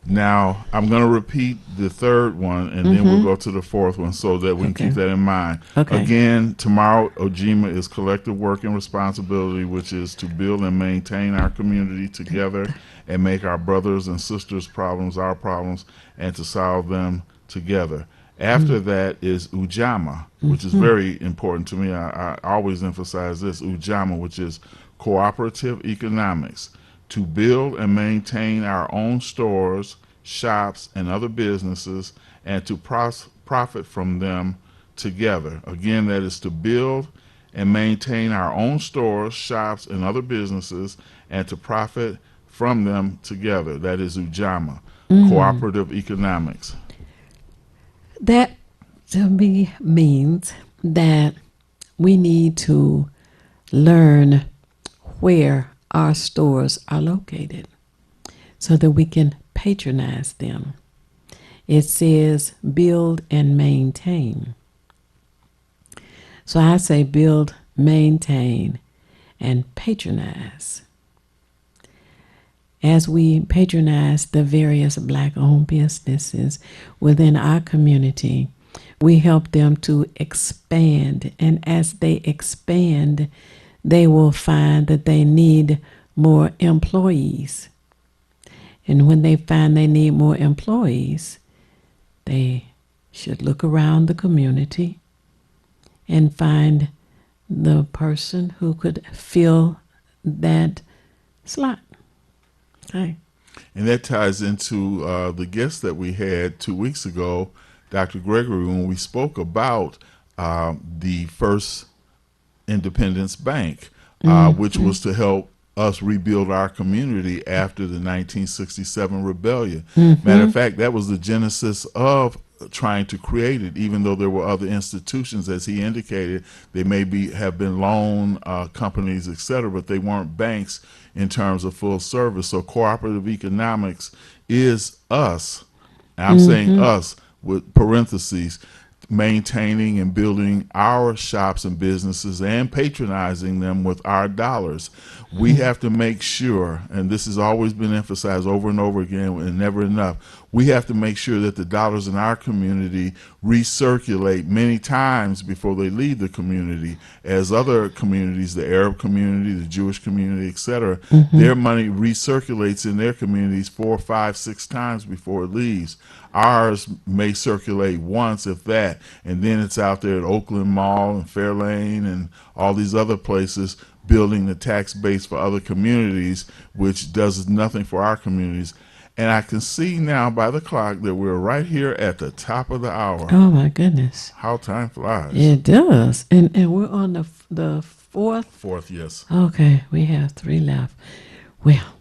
Speaker 5: Now, I'm going to repeat the third one, and then we'll go to the fourth one so that we can keep that in mind.
Speaker 3: Okay.
Speaker 5: Again, tomorrow, Ojima is collective work and responsibility, which is to build and maintain our community together and make our brothers and sisters' problems our problems and to solve them together. After that is Ujamaa, which is very important to me. I always emphasize this, Ujamaa, which is cooperative economics. To build and maintain our own stores, shops, and other businesses, and to profit from them together. Again, that is to build and maintain our own stores, shops, and other businesses, and to profit from them together. That is Ujamaa, cooperative economics.
Speaker 3: That to me means that we need to learn where our stores are located so that we can patronize them. It says build and maintain. So I say build, maintain, and patronize. As we patronize the various Black-owned businesses within our community, we help them to expand. And as they expand, they will find that they need more employees. And when they find they need more employees, they should look around the community and find the person who could fill that slot. Okay.
Speaker 5: And that ties into the guest that we had 2 weeks ago, Dr. Gregory, when we spoke about the First Independence Bank, which was to help us rebuild our community after the 1967 rebellion. Matter of fact, that was the genesis of trying to create it, even though there were other institutions, as he indicated. They may have been loan companies, et cetera, but they weren't banks in terms of full service. So cooperative economics is us. And I'm saying us with parentheses, maintaining and building our shops and businesses and patronizing them with our dollars. We have to make sure, and this has always been emphasized over and over again and never enough, we have to make sure that the dollars in our community recirculate many times before they leave the community, as other communities, the Arab community, the Jewish community, etc., their money recirculates in their communities 4, 5, 6 times before it leaves. Ours may circulate once, if that, and then it's out there at Oakland Mall and Fairlane and all these other places building the tax base for other communities, which does nothing for our communities. And I can see now by the clock that we're right here at the top of the hour.
Speaker 3: Oh, my goodness.
Speaker 5: How time flies.
Speaker 3: It does. And we're on the fourth?
Speaker 5: Fourth, yes.
Speaker 3: Okay, we have 3 left. Well,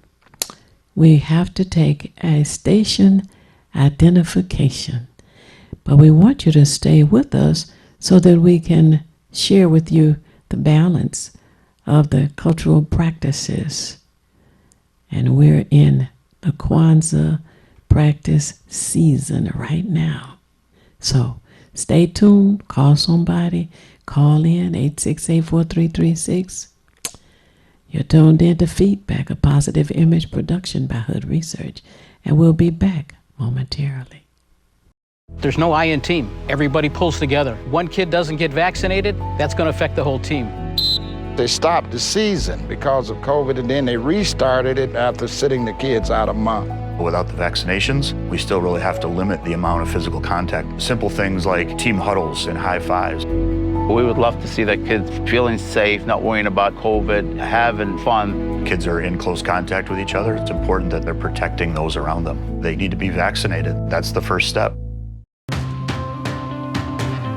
Speaker 3: we have to take a station identification. But we want you to stay with us so that we can share with you the balance of the cultural practices. And we're in the Kwanzaa practice season right now. So stay tuned, call somebody, call in 868-4336. You're tuned in to Feedback, a positive image production by Hood Research, and we'll be back momentarily.
Speaker 16: There's no I in team. Everybody pulls together. One kid doesn't get vaccinated, that's going to affect the whole team.
Speaker 17: They stopped the season because of COVID, and then they restarted it after sitting the kids out a month.
Speaker 18: Without the vaccinations, we still really have to limit the amount of physical contact. Simple things like team huddles and high fives.
Speaker 19: We would love to see the kids feeling safe, not worrying about COVID, having fun.
Speaker 18: Kids are in close contact with each other. It's important that they're protecting those around them. They need to be vaccinated. That's the first step.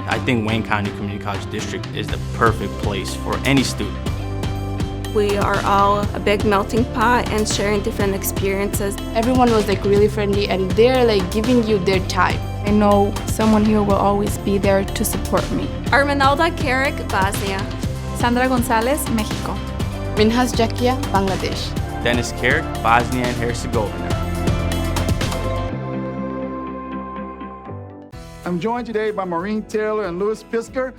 Speaker 20: I think Wayne County Community College District is the perfect place for any student.
Speaker 21: We are all a big melting pot and sharing different experiences.
Speaker 22: Everyone was really friendly, and they're giving you their time.
Speaker 21: I know someone here will always be there to support me. Armenalda Carrick, Bosnia. Sandra Gonzalez, Mexico.
Speaker 22: Minhas Jakia, Bangladesh.
Speaker 20: Dennis Carrick, Bosnia and Herzegovina.
Speaker 23: I'm joined today by Maureen Taylor and Louis Pisker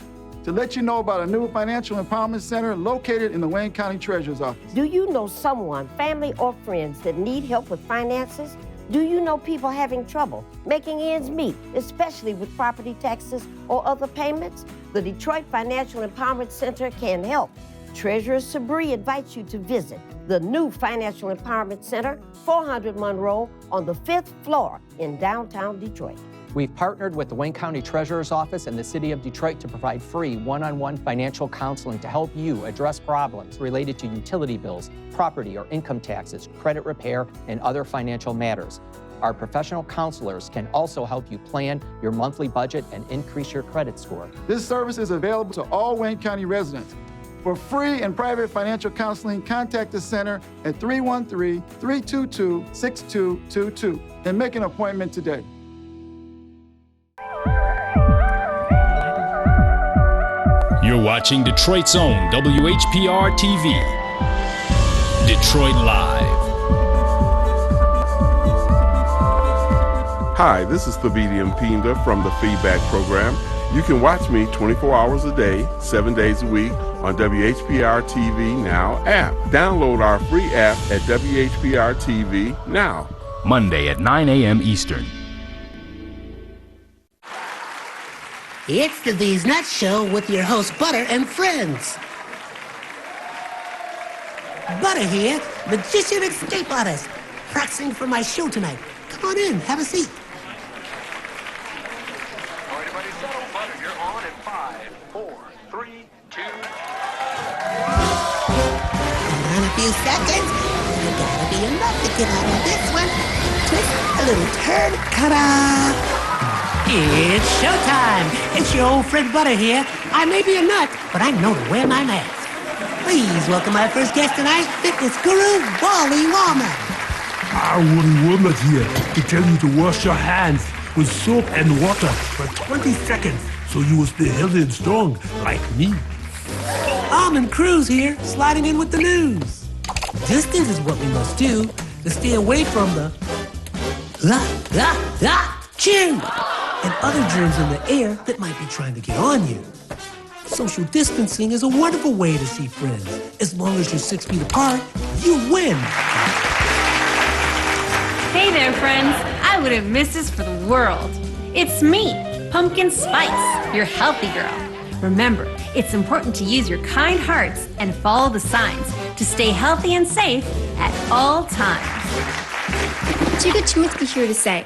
Speaker 23: to let you know about a new financial empowerment center located in the Wayne County Treasurer's Office.
Speaker 24: Do you know someone, family or friends, that need help with finances? Do you know people having trouble making ends meet, especially with property taxes or other payments? The Detroit Financial Empowerment Center can help. Treasurer Sabri invites you to visit the new Financial Empowerment Center, 400 Monroe, on the 5th floor in downtown Detroit.
Speaker 25: We've partnered with the Wayne County Treasurer's Office and the City of Detroit to provide free one-on-one financial counseling to help you address problems related to utility bills, property or income taxes, credit repair, and other financial matters. Our professional counselors can also help you plan your monthly budget and increase your credit score.
Speaker 23: This service is available to all Wayne County residents. For free and private financial counseling, contact the center at 313-322-6222 and make an appointment today.
Speaker 2: You're watching Detroit's own WHPR TV. Detroit Live.
Speaker 4: Hi, this is Thabiti Mpinda from the Feedback Program. You can watch me 24 hours a day, 7 days a week on WHPR TV Now app. Download our free app at WHPR TV Now.
Speaker 2: Monday at 9 a.m. Eastern.
Speaker 6: It's the These Nuts Show with your host, Butter and friends. Butter here, magician escape artist, practicing for my show tonight. Come on in, have a seat.
Speaker 7: All right, everybody settle. Butter, you're on in 5, 4, 3, 2.
Speaker 6: In a few seconds, there gotta be enough to get out of this one. Twist a little turn, ta-da! It's showtime! It's your old friend Butter here. I may be a nut, but I know to wear my mask. Please welcome my first guest tonight, fitness guru, Wally Wallman.
Speaker 8: Wally Wallman here to tell you to wash your hands with soap and water for 20 seconds so you will stay healthy and strong like me.
Speaker 6: Almond Cruz here, sliding in with the news. Distance is what we must do to stay away from the chin and other germs in the air that might be trying to get on you. Social distancing is a wonderful way to see friends. As long as you're 6 feet apart, you win.
Speaker 9: Hey there, friends. I I wouldn't miss this for the world. It's me, Pumpkin Spice, your healthy girl. Remember, it's important to use your kind hearts and follow the signs to stay healthy and safe at all times.
Speaker 1: Chica Chiminsky here to say,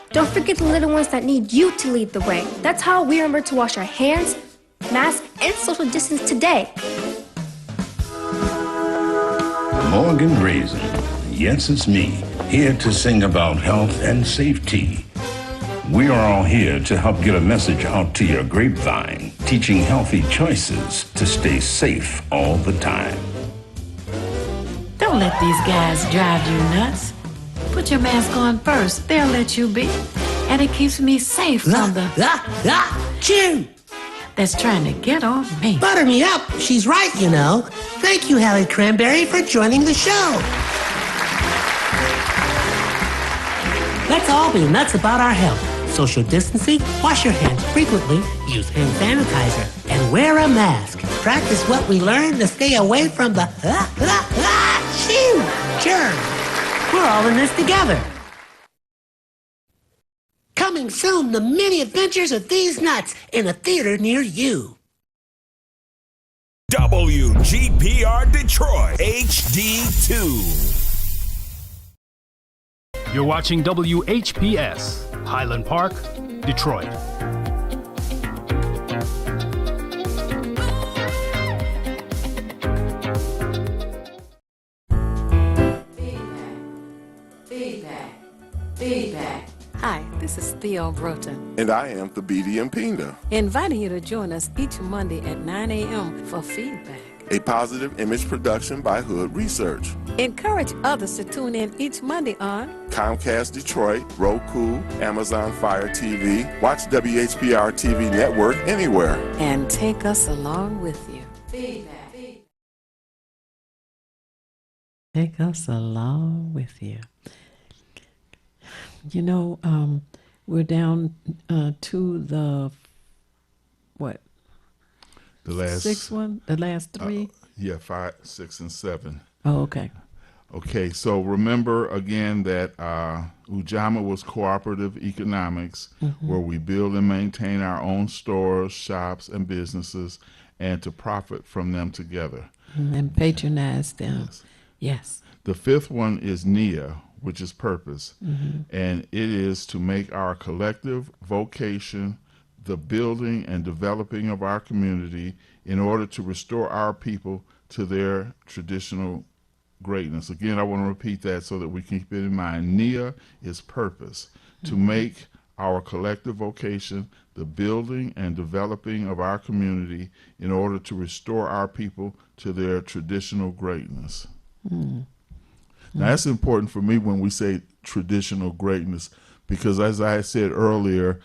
Speaker 1: don't forget the little ones that need you to lead the way. That's how we remember to wash our hands, mask, and social distance today.
Speaker 10: Morgan Raisin. Yes, it's me, here to sing about health and safety. We are all here to help get a message out to your grapevine, teaching healthy choices to stay safe all the time.
Speaker 3: Don't let these guys drive you nuts. Put your mask on first. They'll let you be. And it keeps me safe from the...
Speaker 6: Chew!
Speaker 3: That's trying to get on me.
Speaker 6: Butter me up. She's right, you know. Thank you, Hallie Cranberry, for joining the show. Let's all be nuts about our health. Social distancing, wash your hands frequently, use hand sanitizer, and wear a mask. Practice what we learned to stay away from the germs. We're all in this together. Coming soon, the many adventures of these nuts in a theater near you.
Speaker 11: WGPR Detroit HD2.
Speaker 2: You're watching WHPS, Highland Park, Detroit.
Speaker 3: Feedback. Hi, this is Theo Broughton,
Speaker 4: And I am Thabiti Mpinga.
Speaker 3: inviting you to join us each Monday at 9 a.m. for feedback.
Speaker 4: A positive image production by Hood Research.
Speaker 3: Encourage others to tune in each Monday on
Speaker 4: Comcast Detroit, Roku, Amazon Fire TV. Watch WHPR TV Network anywhere.
Speaker 3: and take us along with you. Take us along with you. You know, we're down to the, what?
Speaker 5: The last
Speaker 3: sixth one? The last three?
Speaker 5: Yeah, 5, 6, and 7.
Speaker 3: Oh, okay.
Speaker 5: Okay, so remember again that Ujamaa was cooperative economics, where we build and maintain our own stores, shops, and businesses, and to profit from them together.
Speaker 3: And patronize them. Yes.
Speaker 5: The fifth one is NIA, which is purpose,
Speaker 3: Mhm.
Speaker 5: and it is to make our collective vocation the building and developing of our community in order to restore our people to their traditional greatness. Again, I want to repeat that so that we keep it in mind. NIA is purpose, to make our collective vocation the building and developing of our community in order to restore our people to their traditional greatness.
Speaker 3: Mm.
Speaker 5: Now, that's important for me when we say traditional greatness, because as I said earlier,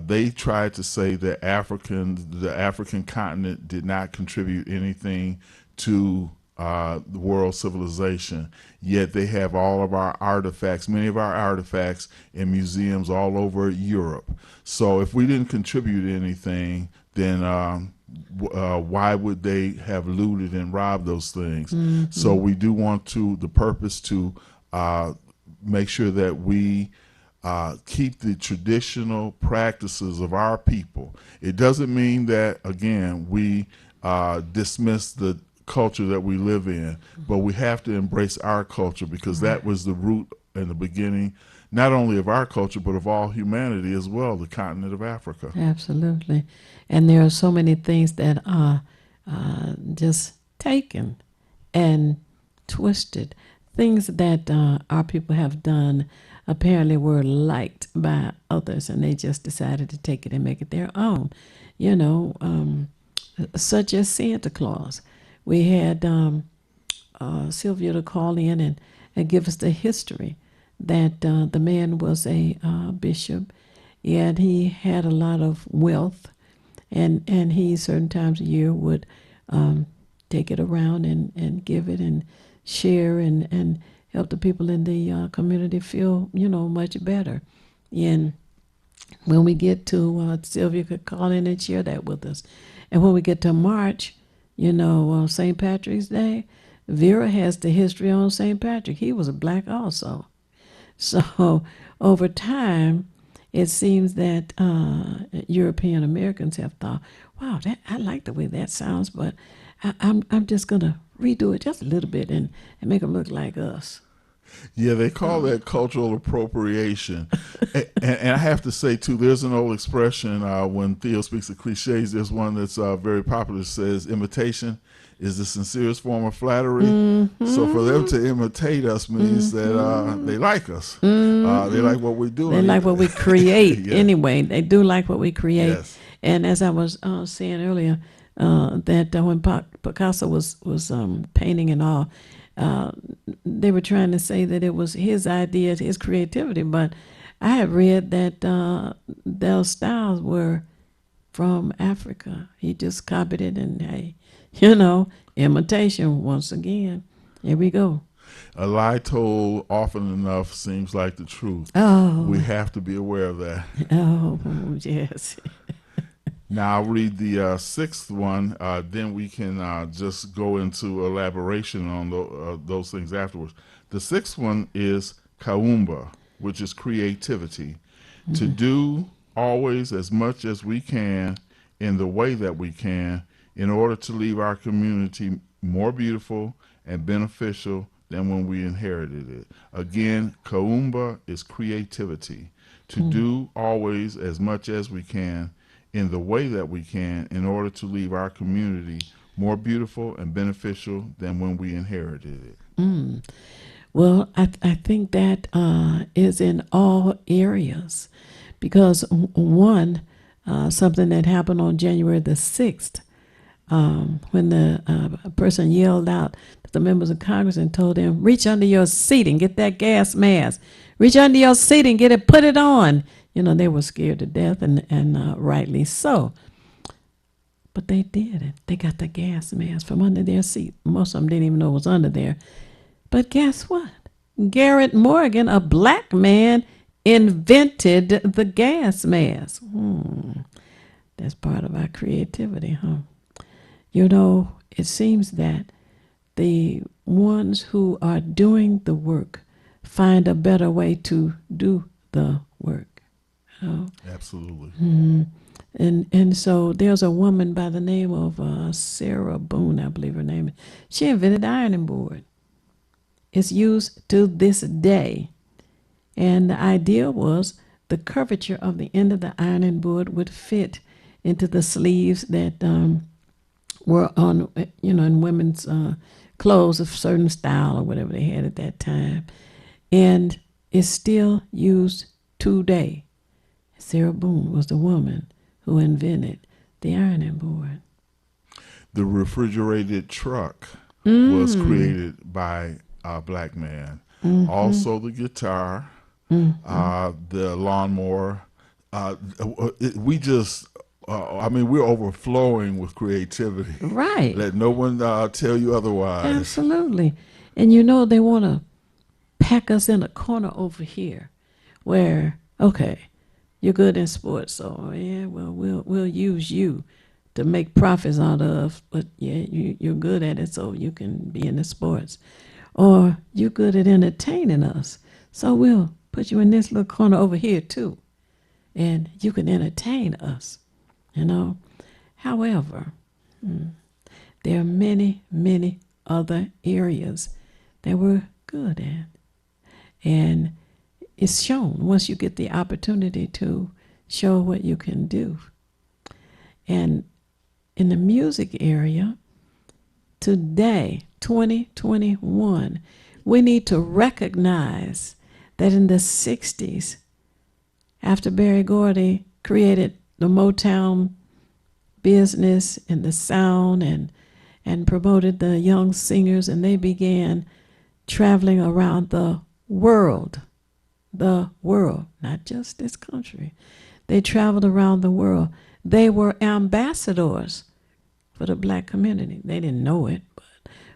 Speaker 5: they tried to say that the African continent did not contribute anything to the world civilization, yet they have all of our artifacts, many of our artifacts in museums all over Europe. So if we didn't contribute anything, then why would they have looted and robbed those things?
Speaker 3: Mhm.
Speaker 5: So we do want the purpose to make sure that we keep the traditional practices of our people. It doesn't mean that, again, we dismiss the culture that we live in, but we have to embrace our culture, because that was the root and the beginning, not only of our culture, but of all humanity as well, the continent of Africa.
Speaker 3: Absolutely. And there are so many things that are just taken and twisted. Things that our people have done apparently were liked by others, and they just decided to take it and make it their own. You know, such as Santa Claus. We had Sylvia to call in and give us the history that the man was a bishop, yet he had a lot of wealth, and he certain times a year would take it around and give it and share and help the people in the community feel, much better. And when we get to, Sylvia could call in and share that with us. And when we get to March, St. Patrick's Day, Vera has the history on St. Patrick. He was a black also. So over time, it seems that European Americans have thought, wow, I like the way that sounds, but I'm just going to redo it just a little bit and make them look like us.
Speaker 5: Yeah, they call that cultural appropriation. and I have to say, too, there's an old expression when Theo speaks of cliches, there's one that's very popular that says, imitation is the sincerest form of flattery. Mm-hmm. So for them to imitate us means that they like us. Mm-hmm. They like what we're doing.
Speaker 3: They like what we create anyway. They do like what we create. Yes. And as I was saying earlier, that when Picasso was painting and all, they were trying to say that it was his idea, his creativity. But I have read that those styles were from Africa. He just copied it, and hey, imitation once again. Here we go.
Speaker 5: A lie told often enough seems like the truth.
Speaker 3: Oh.
Speaker 5: We have to be aware of that.
Speaker 3: Oh, yes.
Speaker 5: Now I'll read the sixth one, then we can just go into elaboration on those things afterwards. The sixth one is kaumba, which is creativity. Mm-hmm. To do always as much as we can in the way that we can in order to leave our community more beautiful and beneficial than when we inherited it. Again, kaumba is creativity. To do always as much as we can in the way that we can in order to leave our community more beautiful and beneficial than when we inherited it.
Speaker 3: Mm. Well, I think that is in all areas, because one, something that happened on January the 6th, when the person yelled out to the members of Congress and told them, reach under your seat and get that gas mask. Reach under your seat and get it, put it on. They were scared to death, and rightly so. But they did it. They got the gas mask from under their seat. Most of them didn't even know it was under there. But guess what? Garrett Morgan, a black man, invented the gas mask. That's part of our creativity, huh? It seems that the ones who are doing the work find a better way to do the work.
Speaker 5: Absolutely.
Speaker 3: Mm-hmm. And so there's a woman by the name of Sarah Boone, I believe her name is. She invented the ironing board. It's used to this day. And the idea was the curvature of the end of the ironing board would fit into the sleeves that were on, in women's clothes of certain style or whatever they had at that time. And it's still used today. Sarah Boone was the woman who invented the ironing board.
Speaker 5: The refrigerated truck was created by a black man. Mm-hmm. Also the guitar, the lawnmower. We're overflowing with creativity.
Speaker 3: Right.
Speaker 5: Let no one tell you otherwise.
Speaker 3: Absolutely. And they want to pack us in a corner over here where, okay, you're good in sports, so yeah, well, we'll use you to make profits out of, but yeah, you're good at it, so you can be in the sports. Or you're good at entertaining us, so we'll put you in this little corner over here too, and you can entertain us, However, there are many, many other areas that we're good at, and it's shown once you get the opportunity to show what you can do. And in the music area, today, 2021, we need to recognize that in the 60s, after Berry Gordy created the Motown business and the sound and promoted the young singers, and they began traveling around the world, not just this country. They traveled around the world. They were ambassadors for the black community. They didn't know it,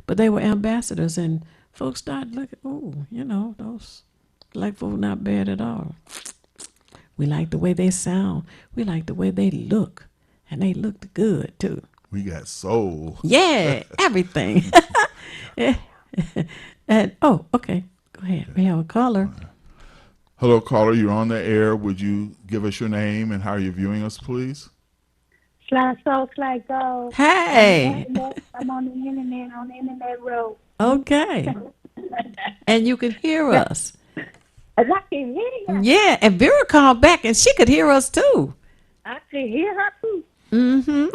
Speaker 3: but they were ambassadors, and folks started looking, those black folk not bad at all. We like the way they sound. We like the way they look, and they looked good too.
Speaker 5: We got soul.
Speaker 3: Yeah, everything. And okay, go ahead. We have a caller.
Speaker 5: Hello, caller. You're on the air. Would you give us your name and how you're viewing us, please?
Speaker 12: Fly so, fly go.
Speaker 3: Hey.
Speaker 12: I'm on the internet road.
Speaker 3: Okay. And you can hear us.
Speaker 12: I can hear you.
Speaker 3: Yeah, and Vera called back and she could hear us too.
Speaker 12: I can hear her too.
Speaker 3: Mm-hmm.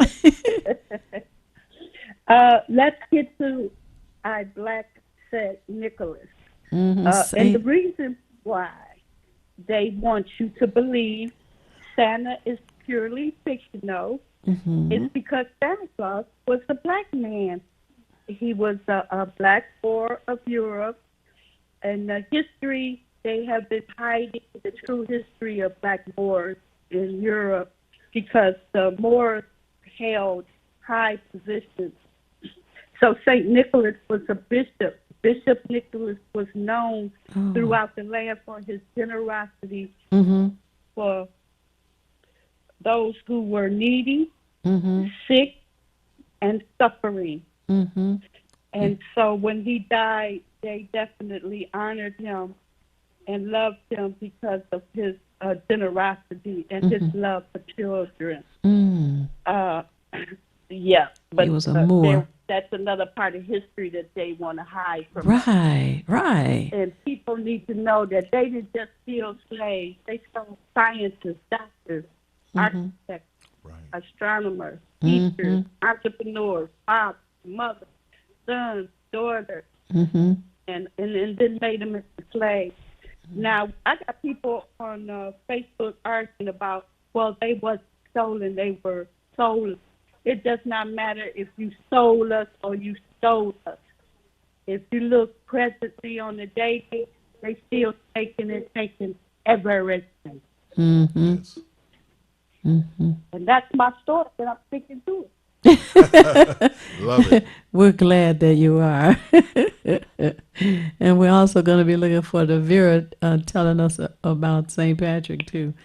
Speaker 12: Let's get to our Black St. Nicholas.
Speaker 3: Mm-hmm.
Speaker 12: And the reason why they want you to believe Santa is purely fictional is because Santa Claus was a black man. He was a black boy of Europe. And history, they have been hiding the true history of black Moors in Europe because the Moors held high positions. So St. Nicholas was a bishop. Bishop Nicholas was known throughout the land for his generosity for those who were needy, sick, and suffering. And so when he died, they definitely honored him and loved him because of his generosity and his love for children. Yeah, but
Speaker 3: he was a Moor.
Speaker 12: That's another part of history that they want to hide from.
Speaker 3: Right.
Speaker 12: And people need to know that they didn't just steal slaves. They stole scientists, doctors, architects, astronomers, teachers, entrepreneurs, fathers, mothers, sons, daughters, and then made them into slaves. Now, I got people on Facebook arguing about, well, they wasn't stolen, they were stolen. It does not matter if you sold us or you stole us. If you look presently on the dating, they still taking everything. And that's my story that I'm sticking to.
Speaker 5: Love it.
Speaker 3: We're glad that you are. And we're also going to be looking for the Vera telling us about St. Patrick too.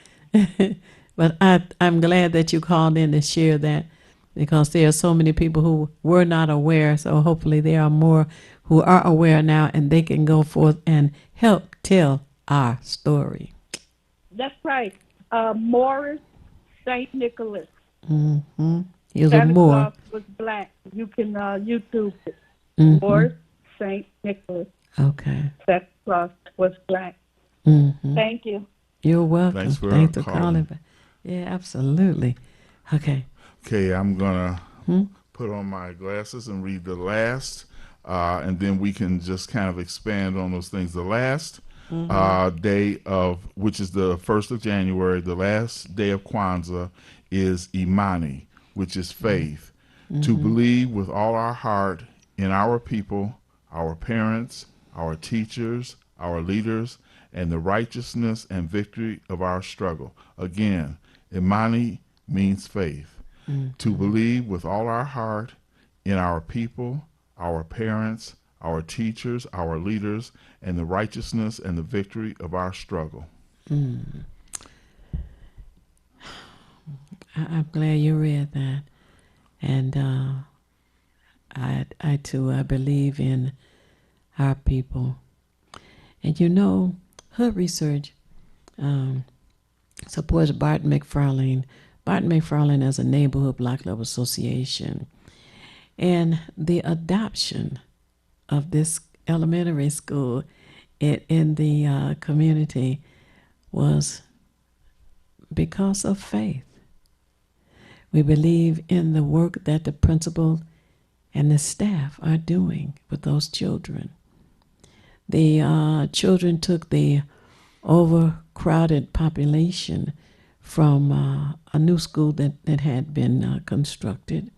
Speaker 3: But I'm glad that you called in to share that, because there are so many people who were not aware. So hopefully there are more who are aware now, and they can go forth and help tell our story.
Speaker 12: That's right. Morris St. Nicholas.
Speaker 3: He was a Moor.
Speaker 12: Santa Claus was black. You can YouTube it. Morris St. Nicholas.
Speaker 3: Okay.
Speaker 12: Santa Claus was black. Thank you.
Speaker 3: You're welcome.
Speaker 5: Thanks for
Speaker 3: calling. Yeah, absolutely. Okay.
Speaker 5: Okay, I'm going to put on my glasses and read the last, and then we can just kind of expand on those things. The last day of, which is the 1st of January, the last day of Kwanzaa is Imani, which is faith. To believe with all our heart in our people, our parents, our teachers, our leaders, and the righteousness and victory of our struggle. Again, Imani means faith. To believe with all our heart in our people, our parents, our teachers, our leaders, and the righteousness and the victory of our struggle.
Speaker 3: I'm glad you read that. And I too, I believe in our people. And you know, Hood Research supports Barton McFarlane. Barton McFarlane as a neighborhood block level association. And the adoption of this elementary school in the community was because of faith. We believe in the work that the principal and the staff are doing with those children. The children took the overcrowded population from a new school that had been constructed,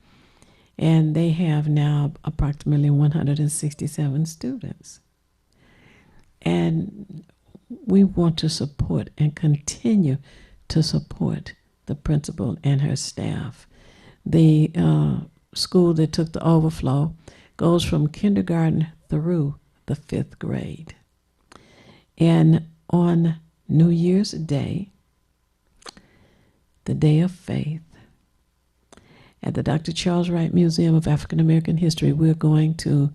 Speaker 3: and they have now approximately 167 students. And we want to support and continue to support the principal and her staff. The school that took the overflow goes from kindergarten through the 5th grade. And on New Year's Day, the Day of Faith, at the Dr. Charles Wright Museum of African American History, we're going to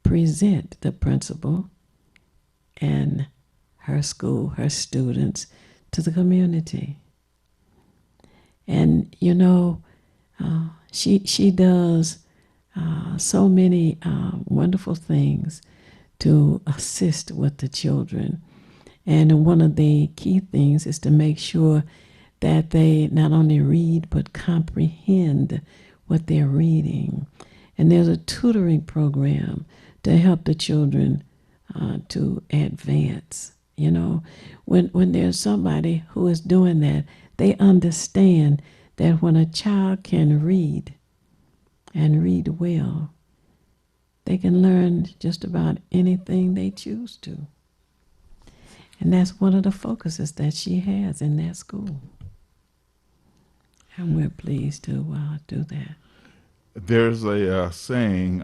Speaker 3: present the principal and her school, her students, to the community. And, you know, she does so many wonderful things to assist with the children. And one of the key things is to make sure that they not only read but comprehend what they're reading. And there's a tutoring program to help the children to advance. You know, when there's somebody who is doing that, they understand that when a child can read and read well, they can learn just about anything they choose to. And that's one of the focuses that she has in that school. And we're pleased to do that.
Speaker 5: There's a saying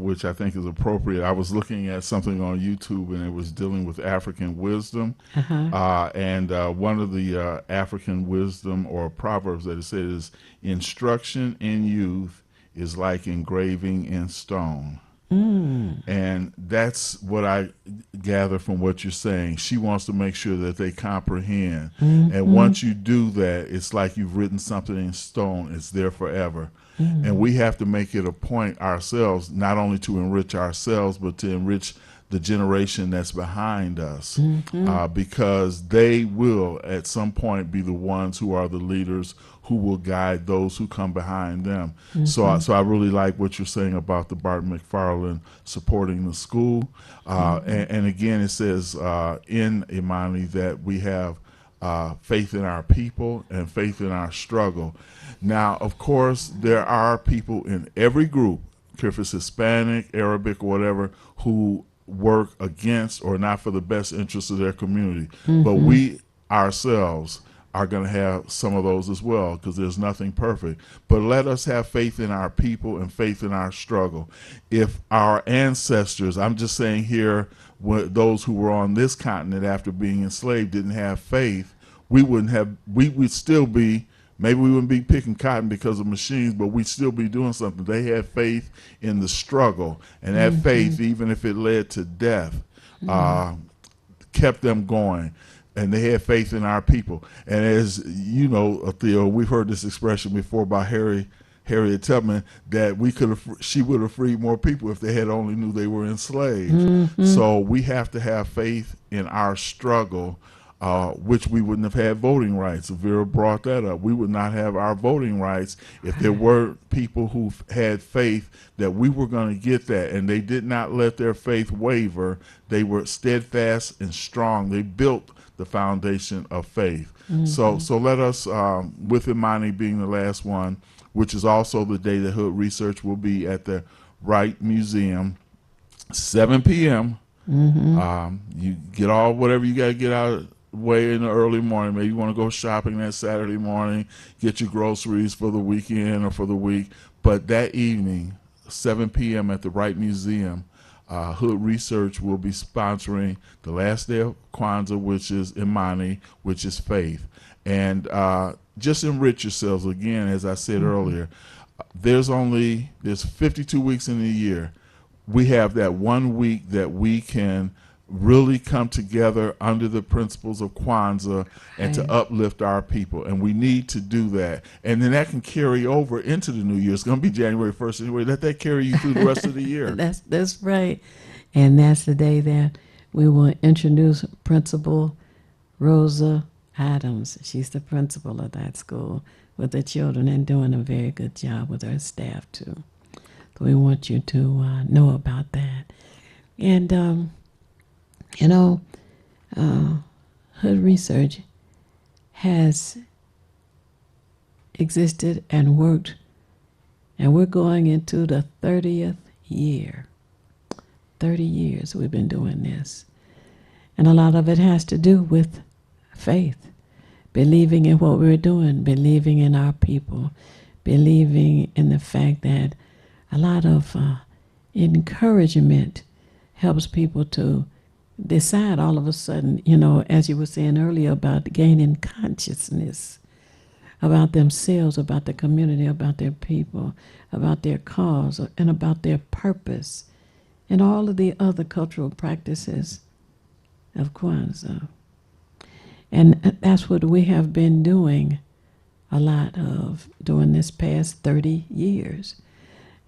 Speaker 5: which I think is appropriate. I was looking at something on YouTube and it was dealing with African wisdom. And one of the African wisdom or proverbs that it says is, instruction in youth is like engraving in stone. And that's what I gather from what you're saying. She wants to make sure that they comprehend. And once you do that, it's like you've written something in stone. It's there forever. And we have to make it a point ourselves, not only to enrich ourselves, but to enrich the generation that's behind us, because they will at some point be the ones who are the leaders who will guide those who come behind them. So I really like what you're saying about the Barton McFarland supporting the school. And again, it says in Imani that we have faith in our people and faith in our struggle. Now, of course, there are people in every group, if it's Hispanic, Arabic, or whatever, who work against or not for the best interests of their community. But we ourselves are going to have some of those as well, because there's nothing perfect. But let us have faith in our people and faith in our struggle. If our ancestors, I'm just saying here, those who were on this continent after being enslaved didn't have faith, we would still be, maybe we wouldn't be picking cotton because of machines, but we'd still be doing something. They had faith in the struggle, and that faith, even if it led to death, kept them going. And they had faith in our people. And as you know, Theo, we've heard this expression before by Harriet Tubman, that she would have freed more people if they had only knew they were enslaved. So we have to have faith in our struggle, which we wouldn't have had voting rights. Vera brought that up. We would not have our voting rights if there were people who had faith that we were going to get that, and they did not let their faith waver. They were steadfast and strong. They built the foundation of faith. So let us, with Imani being the last one, which is also the day that Hood Research will be at the Wright Museum, 7 p.m. You get all whatever you got to get out of the way in the early morning. Maybe you want to go shopping that Saturday morning, get your groceries for the weekend or for the week. But that evening, 7 p.m. at the Wright Museum, Hood Research will be sponsoring the last day of Kwanzaa, which is Imani, which is faith. And just enrich yourselves. Again, as I said earlier, there's 52 weeks in a year. We have that 1 week that we can really come together under the principles of Kwanzaa and to uplift our people. And we need to do that. And then that can carry over into the new year. It's going to be January 1st anyway. Let that carry you through the rest of the year.
Speaker 3: That's right. And that's the day that we will introduce Principal Rosa Adams. She's the principal of that school with the children and doing a very good job with her staff too. So we want you to know about that. And Hood Research has existed and worked, and we're going into the 30th year. 30 years we've been doing this. And a lot of it has to do with faith, believing in what we're doing, believing in our people, believing in the fact that a lot of encouragement helps people to decide all of a sudden, as you were saying earlier, about gaining consciousness about themselves, about the community, about their people, about their cause, and about their purpose, and all of the other cultural practices of Kwanzaa. And that's what we have been doing a lot of during this past 30 years.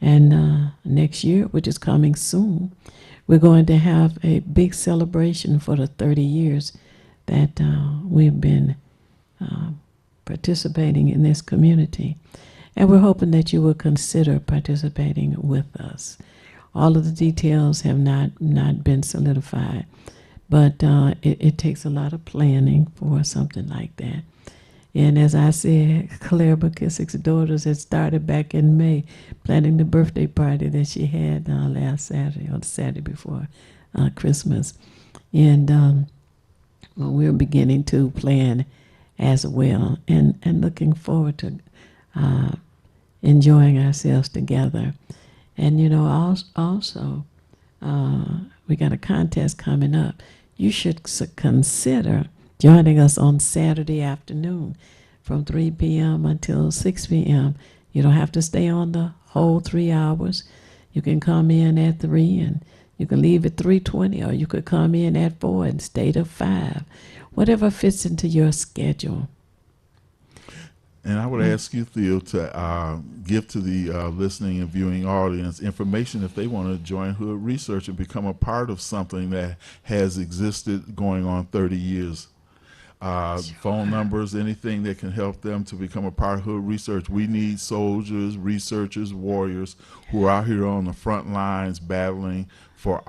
Speaker 3: And next year, which is coming soon, we're going to have a big celebration for the 30 years that we've been participating in this community. And we're hoping that you will consider participating with us. All of the details have not been solidified, but it takes a lot of planning for something like that. And as I said, Claire McKissick's daughters had started back in May planning the birthday party that she had last Saturday, or the Saturday before Christmas. And we're beginning to plan as well, and looking forward to enjoying ourselves together. And, you know, also we got a contest coming up. You should consider joining us on Saturday afternoon from 3 p.m. until 6 p.m. You don't have to stay on the whole 3 hours. You can come in at 3 and you can leave at 3:20, or you could come in at 4 and stay till 5. Whatever fits into your schedule.
Speaker 5: And I would ask you, Theo, to give to the listening and viewing audience information if they want to join Hood Research and become a part of something that has existed going on 30 years. Phone numbers, anything that can help them to become a part of Hood Research. We need soldiers, researchers, warriors who are out here on the front lines battling for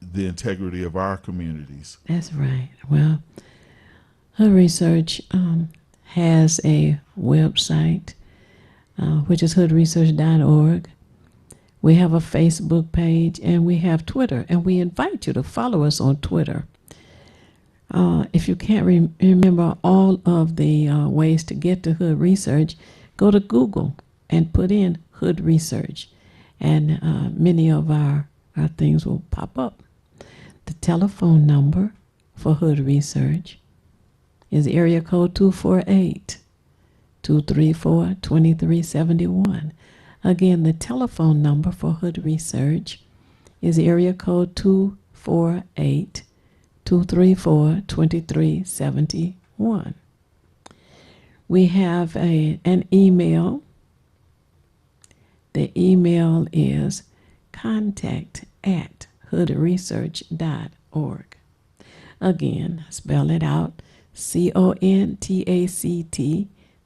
Speaker 5: the integrity of our communities.
Speaker 3: That's right. Well, Hood Research has a website, which is hoodresearch.org. We have a Facebook page, and we have Twitter, and we invite you to follow us on Twitter. If you can't remember all of the ways to get to Hood Research, go to Google and put in Hood Research, and many of our things will pop up. The telephone number for Hood Research is area code 248-234-2371. Again, the telephone number for Hood Research is area code 248-234-2371. We have an email. The email is contact@hoodresearch.org. Again, spell it out. CONTACT,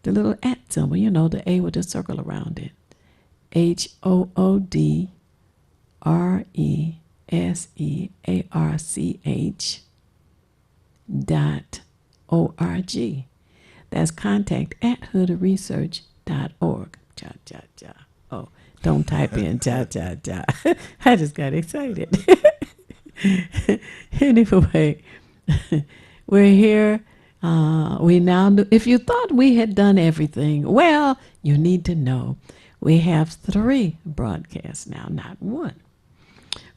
Speaker 3: the little @ symbol, you know, the A with the circle around it. HOODRESEARCH.org. That's contact@hoodresearch.org. Cha cha cha. Oh, don't type in cha cha cha. I just got excited. Anyway, we're here. We now, if you thought we had done everything, well, you need to know we have 3 broadcasts now, not 1.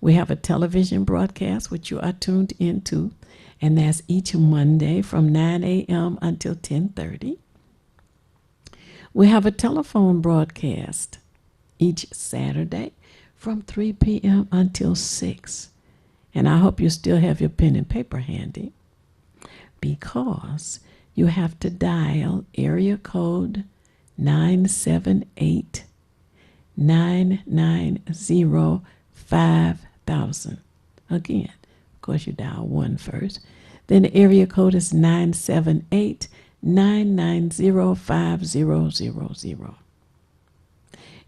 Speaker 3: We have a television broadcast, which you are tuned into, and that's each Monday from 9 a.m. until 10:30. We have a telephone broadcast each Saturday from 3 p.m. until 6. And I hope you still have your pen and paper handy, because you have to dial area code 978-990-5000. Again, of course, you dial 1 first. Then the area code is 978-990-5000.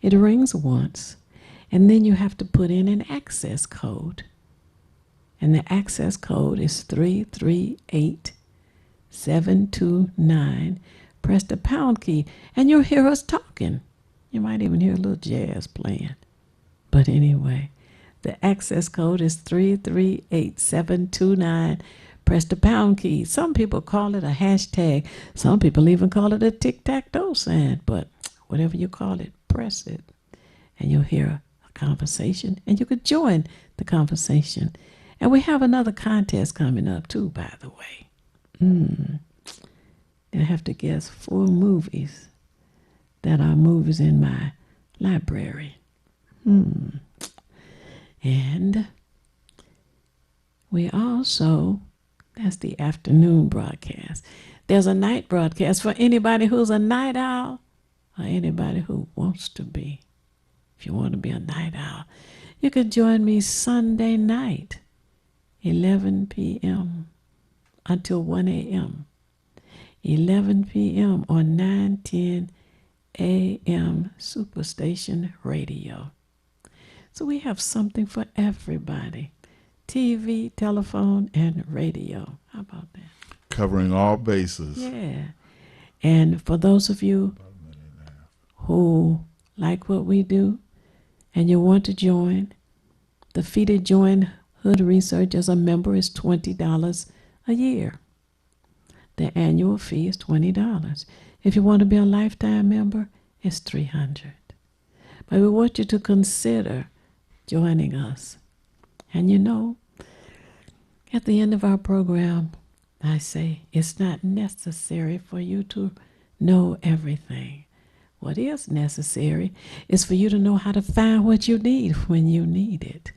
Speaker 3: It rings once, and then you have to put in an access code. And the access code is 338729. Press the pound key, and you'll hear us talking. You might even hear a little jazz playing. But anyway, the access code is 338729. Press the pound key. Some people call it a hashtag. Some people even call it a tic-tac-toe sign. But whatever you call it, press it. And you'll hear a conversation, and you could join the conversation. And we have another contest coming up, too, by the way. I have to guess 4 movies that are movies in my library. And We also, that's the afternoon broadcast. There's a night broadcast for anybody who's a night owl or anybody who wants to be. If you want to be a night owl, you can join me Sunday night, 11 p.m. until 1 a.m. 11 p.m. on 910 a.m. Superstation Radio. So we have something for everybody. TV, telephone, and radio. How about that?
Speaker 5: Covering all bases.
Speaker 3: Yeah. And for those of you who like what we do and you want to join, the fee to join Hood Research as a member is $20 a year. The annual fee is $20. If you want to be a lifetime member, it's $300. But we want you to consider joining us. And you know, at the end of our program, I say it's not necessary for you to know everything. What is necessary is for you to know how to find what you need when you need it.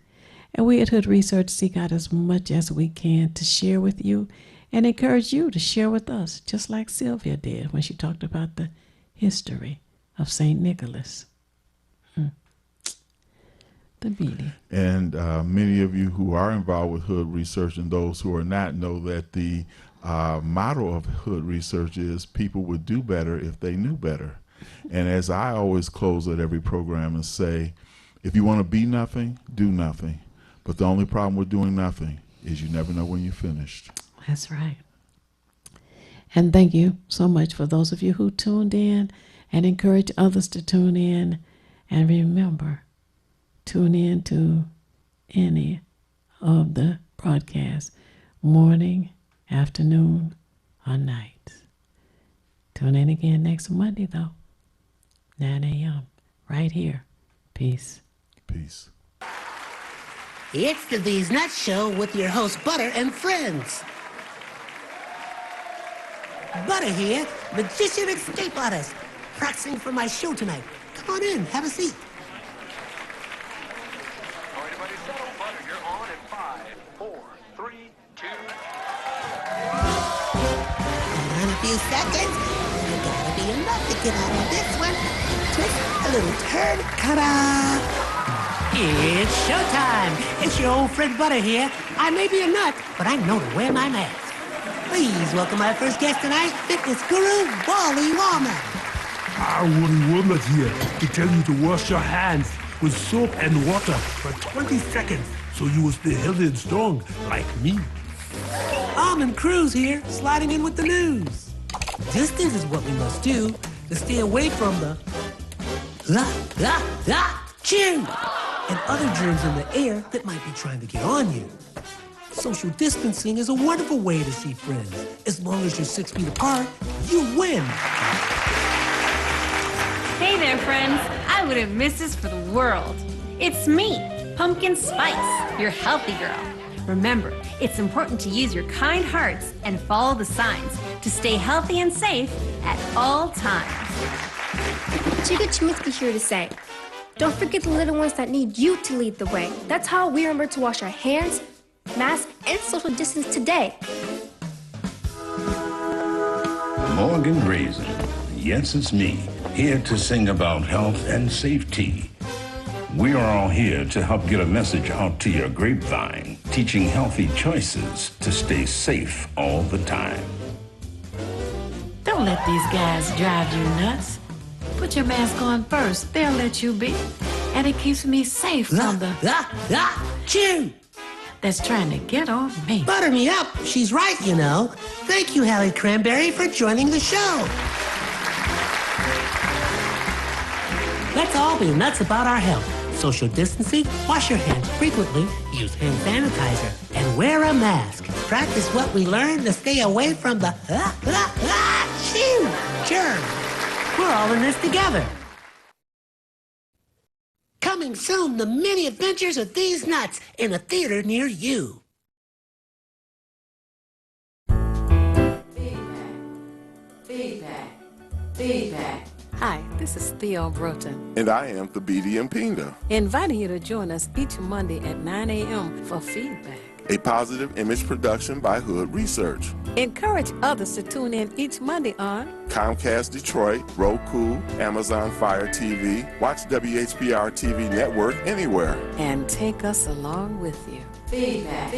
Speaker 3: And we at Hood Research seek out as much as we can to share with you and encourage you to share with us, just like Sylvia did when she talked about the history of St. Nicholas. The beauty.
Speaker 5: And many of you who are involved with Hood Research and those who are not know that the motto of Hood Research is people would do better if they knew better. And as I always close at every program and say, if you want to be nothing, do nothing. But the only problem with doing nothing is you never know when you're finished.
Speaker 3: That's right. And thank you so much for those of you who tuned in and encourage others to tune in. And remember, tune in to any of the broadcasts, morning, afternoon, or night. Tune in again next Monday, though, 9 a.m., right here. Peace.
Speaker 5: Peace.
Speaker 6: It's the These Nuts Show with your host, Butter and friends. Butter here, magician escape artist, practicing for my show tonight. Come on in, have a seat.
Speaker 7: Everybody settle. Butter, you're on in 5, 4, 3, 2.
Speaker 6: In a few seconds, there gotta be enough to get out of this one. Twist a little turn, ta-da! It's showtime. It's your old friend Butter here. I may be a nut, but I know to wear my mask. Please welcome my first guest tonight, fitness guru, Wally Wallman.
Speaker 8: Wally Woodland here to tell you to wash your hands with soap and water for 20 seconds so you will stay healthy and strong like me.
Speaker 6: Almond Cruz here, sliding in with the news. Distance is what we must do to stay away from the chew and other germs in the air that might be trying to get on you. Social distancing is a wonderful way to see friends. As long as you're 6 feet apart, you win.
Speaker 9: Hey there, friends. I wouldn't miss this for the world. It's me, Pumpkin Spice, your healthy girl. Remember, it's important to use your kind hearts and follow the signs to stay healthy and safe at all times.
Speaker 1: Chica Chiminsky here to say, don't forget the little ones that need you to lead the way. That's how we remember to wash our hands, mask, and social distance today.
Speaker 10: Morgan Raisin. Yes, it's me, here to sing about health and safety. We are all here to help get a message out to your grapevine, teaching healthy choices to stay safe all the time.
Speaker 3: Don't let these guys drive you nuts. Put your mask on first. They'll let you be. And it keeps me safe from the
Speaker 6: chew
Speaker 3: that's trying to get on me.
Speaker 6: Butter me up. She's right, you know. Thank you, Hallie Cranberry, for joining the show. Let's all be nuts about our health. Social distancing, wash your hands frequently, use hand sanitizer, and wear a mask. Practice what we learned to stay away from the chew germ. We're all in this together. Coming soon, the many adventures of these nuts in a theater near you.
Speaker 3: Feedback. Hi, this is Theo Broughton,
Speaker 4: And I am the BD Impinda.
Speaker 3: inviting you to join us each Monday at 9 a.m. for feedback.
Speaker 4: a positive image production by Hood Research.
Speaker 3: Encourage others to tune in each Monday on
Speaker 4: Comcast Detroit, Roku, Amazon Fire TV. Watch WHPR TV Network anywhere.
Speaker 3: and take us along with you. Feedback.